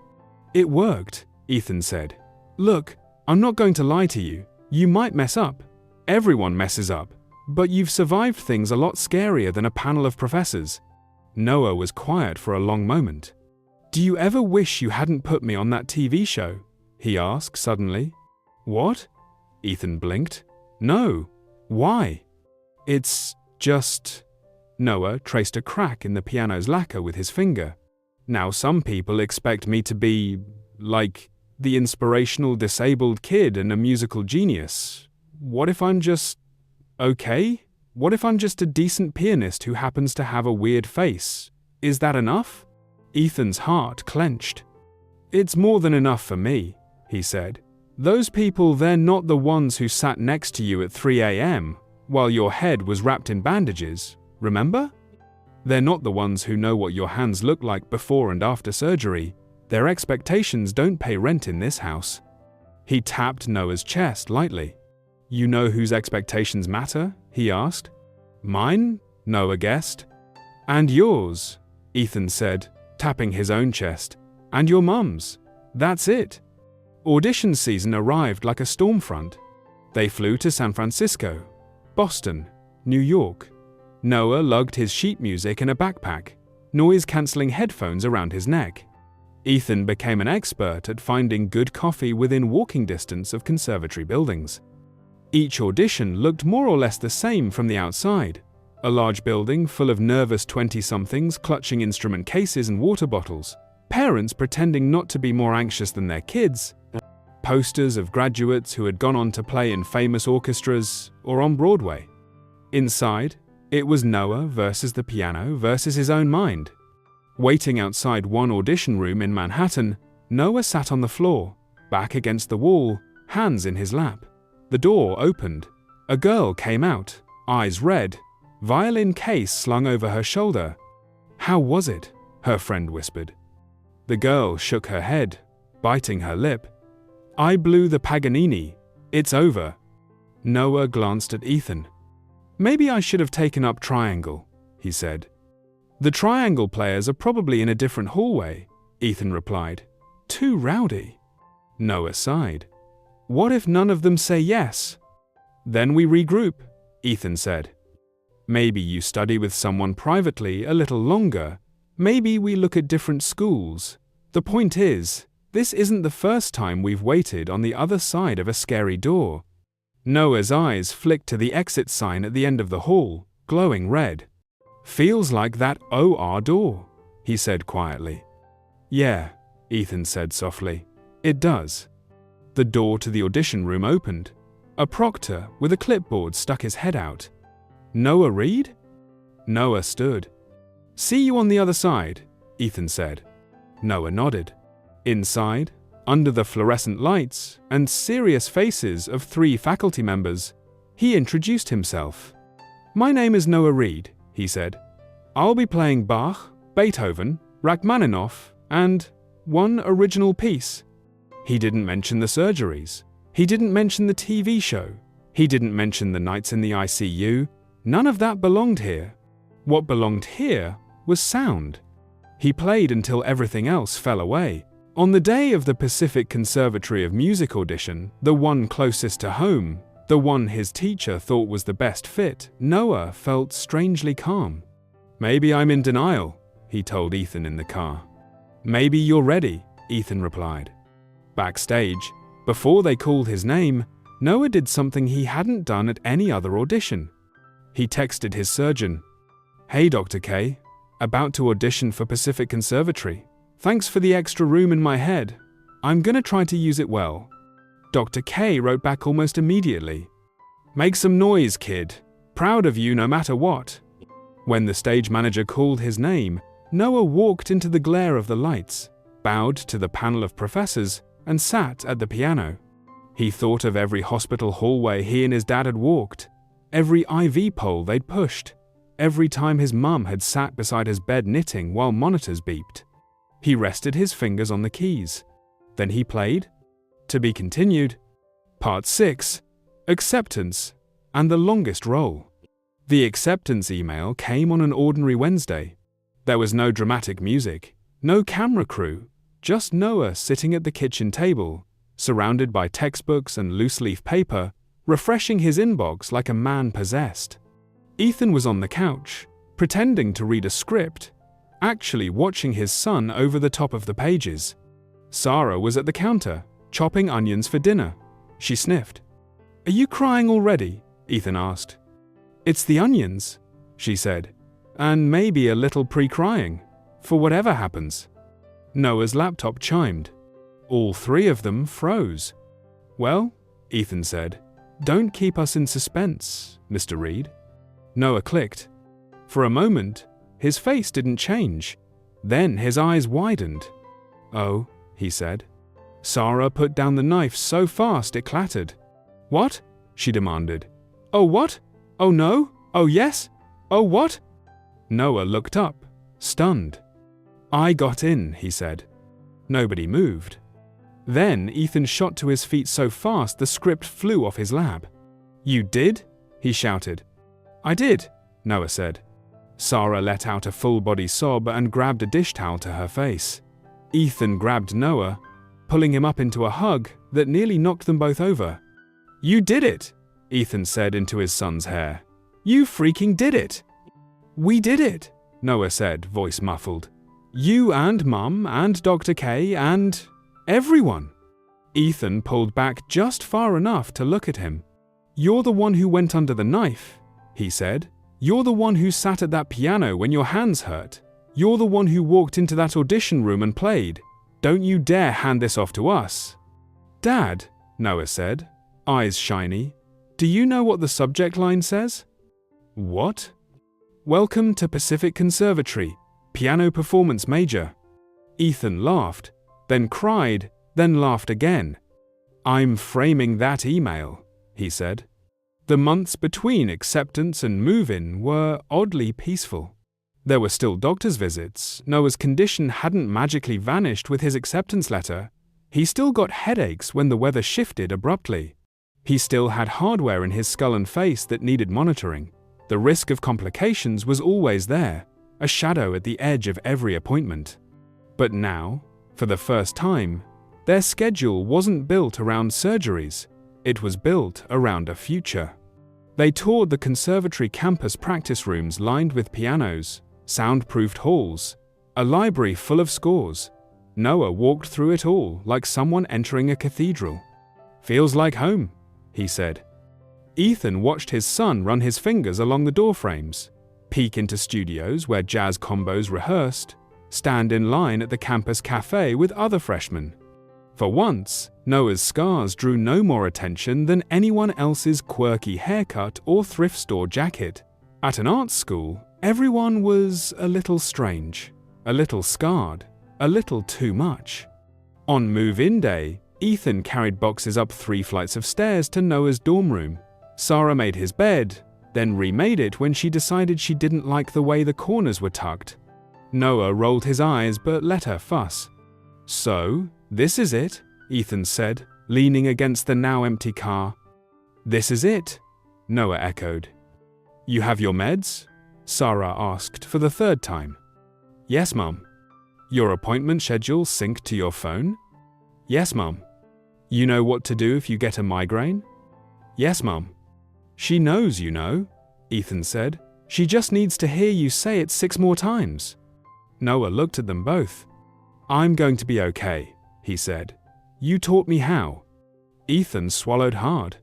"It worked," Ethan said. "Look, I'm not going to lie to you. You might mess up. Everyone messes up. But you've survived things a lot scarier than a panel of professors." Noah was quiet for a long moment. "Do you ever wish you hadn't put me on that TV show?" he asked suddenly. "What?" Ethan blinked. "No. Why?" "It's just..." Noah traced a crack in the piano's lacquer with his finger. "Now some people expect me to be, like, the inspirational disabled kid and a musical genius. What if I'm just... okay? What if I'm just a decent pianist who happens to have a weird face? Is that enough?" Ethan's heart clenched. "It's more than enough for me," he said. "Those people, they're not the ones who sat next to you at 3 a.m. while your head was wrapped in bandages, remember? They're not the ones who know what your hands look like before and after surgery. Their expectations don't pay rent in this house." He tapped Noah's chest lightly. "You know whose expectations matter?" he asked. "Mine?" Noah guessed. "And yours," Ethan said, tapping his own chest. "And your mum's. That's it." Audition season arrived like a storm front. They flew to San Francisco, Boston, New York. Noah lugged his sheet music in a backpack, noise-cancelling headphones around his neck. Ethan became an expert at finding good coffee within walking distance of conservatory buildings. Each audition looked more or less the same from the outside. A large building full of nervous 20-somethings clutching instrument cases and water bottles, parents pretending not to be more anxious than their kids, posters of graduates who had gone on to play in famous orchestras or on Broadway. Inside, it was Noah versus the piano versus his own mind. Waiting outside one audition room in Manhattan, Noah sat on the floor, back against the wall, hands in his lap. The door opened. A girl came out, eyes red, violin case slung over her shoulder. "How was it?" her friend whispered. The girl shook her head, biting her lip. "I blew the Paganini. It's over." Noah glanced at Ethan. "Maybe I should have taken up triangle," he said. "The triangle players are probably in a different hallway," Ethan replied. "Too rowdy." Noah sighed. "What if none of them say yes?" "Then we regroup," Ethan said. "Maybe you study with someone privately a little longer. Maybe we look at different schools. The point is, this isn't the first time we've waited on the other side of a scary door." Noah's eyes flicked to the exit sign at the end of the hall, glowing red. "Feels like that OR door," he said quietly. "Yeah," Ethan said softly. "It does." The door to the audition room opened. A proctor with a clipboard stuck his head out. "Noah Reed?" Noah stood. "See you on the other side," Ethan said. Noah nodded. Inside, under the fluorescent lights and serious faces of 3 faculty members, he introduced himself. "My name is Noah Reed," he said. "I'll be playing Bach, Beethoven, Rachmaninoff, and one original piece." He didn't mention the surgeries. He didn't mention the TV show. He didn't mention the nights in the ICU. None of that belonged here. What belonged here was sound. He played until everything else fell away. On the day of the Pacific Conservatory of Music audition, the one closest to home, the one his teacher thought was the best fit, Noah felt strangely calm. "Maybe I'm in denial," he told Ethan in the car. "Maybe you're ready," Ethan replied. Backstage, before they called his name, Noah did something he hadn't done at any other audition. He texted his surgeon. "Hey Dr. K, about to audition for Pacific Conservatory. Thanks for the extra room in my head. I'm gonna try to use it well." Dr. K wrote back almost immediately. "Make some noise, kid. Proud of you no matter what." When the stage manager called his name, Noah walked into the glare of the lights, bowed to the panel of professors, and sat at the piano. He thought of every hospital hallway he and his dad had walked, every IV pole they'd pushed, every time his mum had sat beside his bed knitting while monitors beeped. He rested his fingers on the keys. Then he played. To be continued. Part 6. Acceptance and the longest roll. The acceptance email came on an ordinary Wednesday. There was no dramatic music, no camera crew, just Noah sitting at the kitchen table, surrounded by textbooks and loose-leaf paper, refreshing his inbox like a man possessed. Ethan was on the couch, pretending to read a script, actually watching his son over the top of the pages. Sarah was at the counter, chopping onions for dinner. She sniffed. "Are you crying already?" Ethan asked. "It's the onions," she said, "and maybe a little pre-crying, for whatever happens." Noah's laptop chimed. All 3 of them froze. "Well," Ethan said, "don't keep us in suspense, Mr. Reed." Noah clicked. For a moment, his face didn't change. Then his eyes widened. "Oh," he said. Sarah put down the knife so fast it clattered. "What?" she demanded. "Oh, what? Oh, no? Oh, yes? Oh, what?" Noah looked up, stunned. "I got in," he said. Nobody moved. Then Ethan shot to his feet so fast the script flew off his lap. "You did?" he shouted. "I did," Noah said. Sarah let out a full-body sob and grabbed a dish towel to her face. Ethan grabbed Noah, pulling him up into a hug that nearly knocked them both over. "You did it," Ethan said into his son's hair. "You freaking did it." "We did it," Noah said, voice muffled. "You and Mum and Dr. K and everyone." Ethan pulled back just far enough to look at him. "You're the one who went under the knife," he said. "You're the one who sat at that piano when your hands hurt. You're the one who walked into that audition room and played. Don't you dare hand this off to us." "Dad," Noah said, eyes shiny, "do you know what the subject line says?" "What?" "Welcome to Pacific Conservatory, piano performance major." Ethan laughed, then cried, then laughed again. "I'm framing that email," he said. The months between acceptance and move-in were oddly peaceful. There were still doctor's visits. Noah's condition hadn't magically vanished with his acceptance letter. He still got headaches when the weather shifted abruptly. He still had hardware in his skull and face that needed monitoring. The risk of complications was always there, a shadow at the edge of every appointment. But now, for the first time, their schedule wasn't built around surgeries. It was built around a future. They toured the conservatory campus practice rooms lined with pianos, soundproofed halls, a library full of scores. Noah walked through it all like someone entering a cathedral. "Feels like home," he said. Ethan watched his son run his fingers along the doorframes, peek into studios where jazz combos rehearsed, stand in line at the campus cafe with other freshmen. For once, Noah's scars drew no more attention than anyone else's quirky haircut or thrift store jacket. At an art school, everyone was a little strange, a little scarred, a little too much. On move-in day, Ethan carried boxes up 3 flights of stairs to Noah's dorm room. Sarah made his bed, then remade it when she decided she didn't like the way the corners were tucked. Noah rolled his eyes but let her fuss. "So, this is it," Ethan said, leaning against the now empty car. "This is it," Noah echoed. "You have your meds?" Sarah asked for the 3rd time. "Yes, Mum." "Your appointment schedule synced to your phone?" "Yes, Mum." "You know what to do if you get a migraine?" "Yes, Mum." "She knows, you know," Ethan said. "She just needs to hear you say it 6 more times." Noah looked at them both. "I'm going to be okay," he said. "You taught me how." Ethan swallowed hard.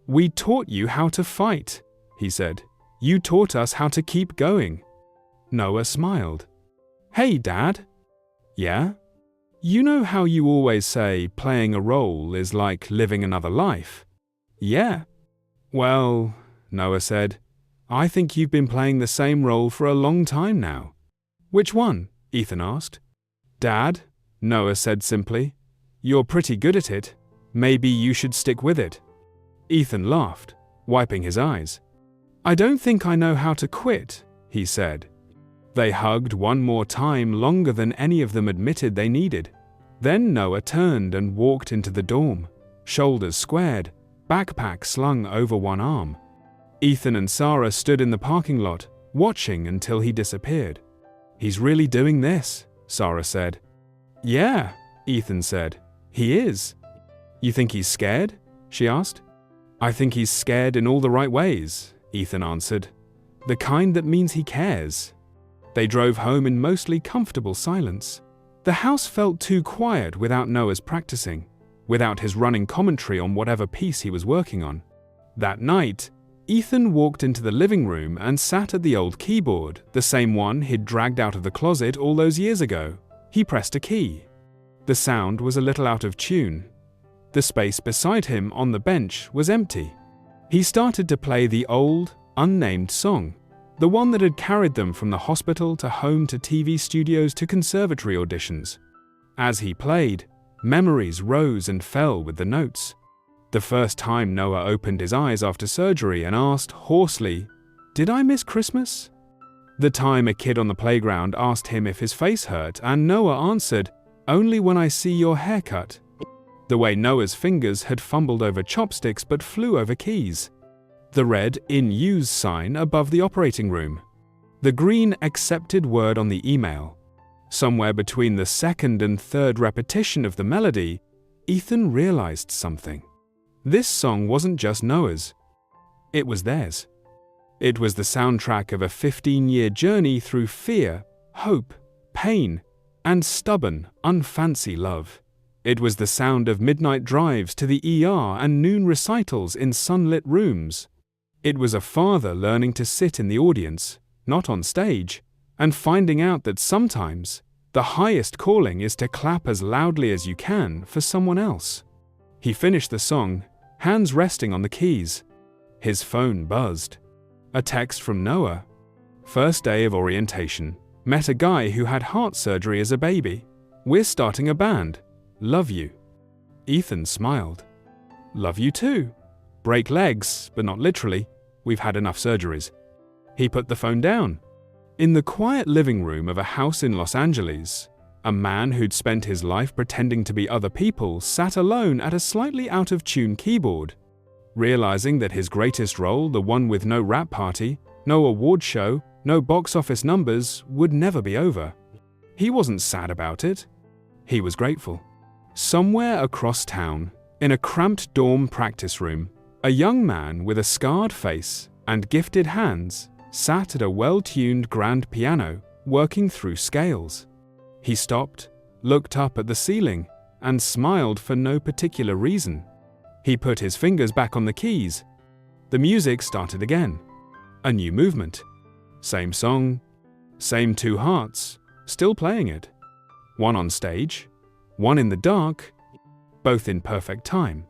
"We taught you how to fight," he said. "You taught us how to keep going." Noah smiled. "Hey, Dad." "Yeah?" "You know how you always say playing a role is like living another life?" "Yeah." "Well," Noah said, "I think you've been playing the same role for a long time now." "Which one?" Ethan asked. "Dad," Noah said simply. "You're pretty good at it. Maybe you should stick with it." Ethan laughed, wiping his eyes. "I don't think I know how to quit," he said. They hugged one more time, longer than any of them admitted they needed. Then Noah turned and walked into the dorm, shoulders squared, backpack slung over one arm. Ethan and Sarah stood in the parking lot, watching until he disappeared. "He's really doing this," Sarah said. "Yeah," Ethan said. "He is." "You think he's scared?" she asked. "I think he's scared in all the right ways," Ethan answered. "The kind that means he cares." They drove home in mostly comfortable silence. The house felt too quiet without Noah's practicing, without his running commentary on whatever piece he was working on. That night, Ethan walked into the living room and sat at the old keyboard, the same one he'd dragged out of the closet all those years ago. He pressed a key. The sound was a little out of tune. The space beside him on the bench was empty. He started to play the old, unnamed song, the one that had carried them from the hospital to home to TV studios to conservatory auditions. As he played, memories rose and fell with the notes. The first time Noah opened his eyes after surgery and asked hoarsely, "Did I miss Christmas?" The time a kid on the playground asked him if his face hurt, and Noah answered, "Only when I see your haircut." The way Noah's fingers had fumbled over chopsticks but flew over keys. The red "In Use" sign above the operating room. The green "Accepted" word on the email. Somewhere between the 2nd and 3rd repetition of the melody, Ethan realized something. This song wasn't just Noah's. It was theirs. It was the soundtrack of a 15-year journey through fear, hope, pain, and stubborn, unfancy love. It was the sound of midnight drives to the ER and noon recitals in sunlit rooms. It was a father learning to sit in the audience, not on stage, and finding out that sometimes the highest calling is to clap as loudly as you can for someone else. He finished the song, hands resting on the keys. His phone buzzed. A text from Noah. "First day of orientation. Met a guy who had heart surgery as a baby. We're starting a band. Love you." Ethan smiled. "Love you too. Break legs, but not literally. We've had enough surgeries." He put the phone down. In the quiet living room of a house in Los Angeles, a man who'd spent his life pretending to be other people sat alone at a slightly out-of-tune keyboard. Realizing that his greatest role, the one with no rap party, no award show, no box office numbers, would never be over. He wasn't sad about it. He was grateful. Somewhere across town, in a cramped dorm practice room, a young man with a scarred face and gifted hands sat at a well-tuned grand piano, working through scales. He stopped, looked up at the ceiling, and smiled for no particular reason. He put his fingers back on the keys. The music started again. A new movement. Same song, same 2 hearts, still playing it. One on stage, one in the dark. both in perfect time.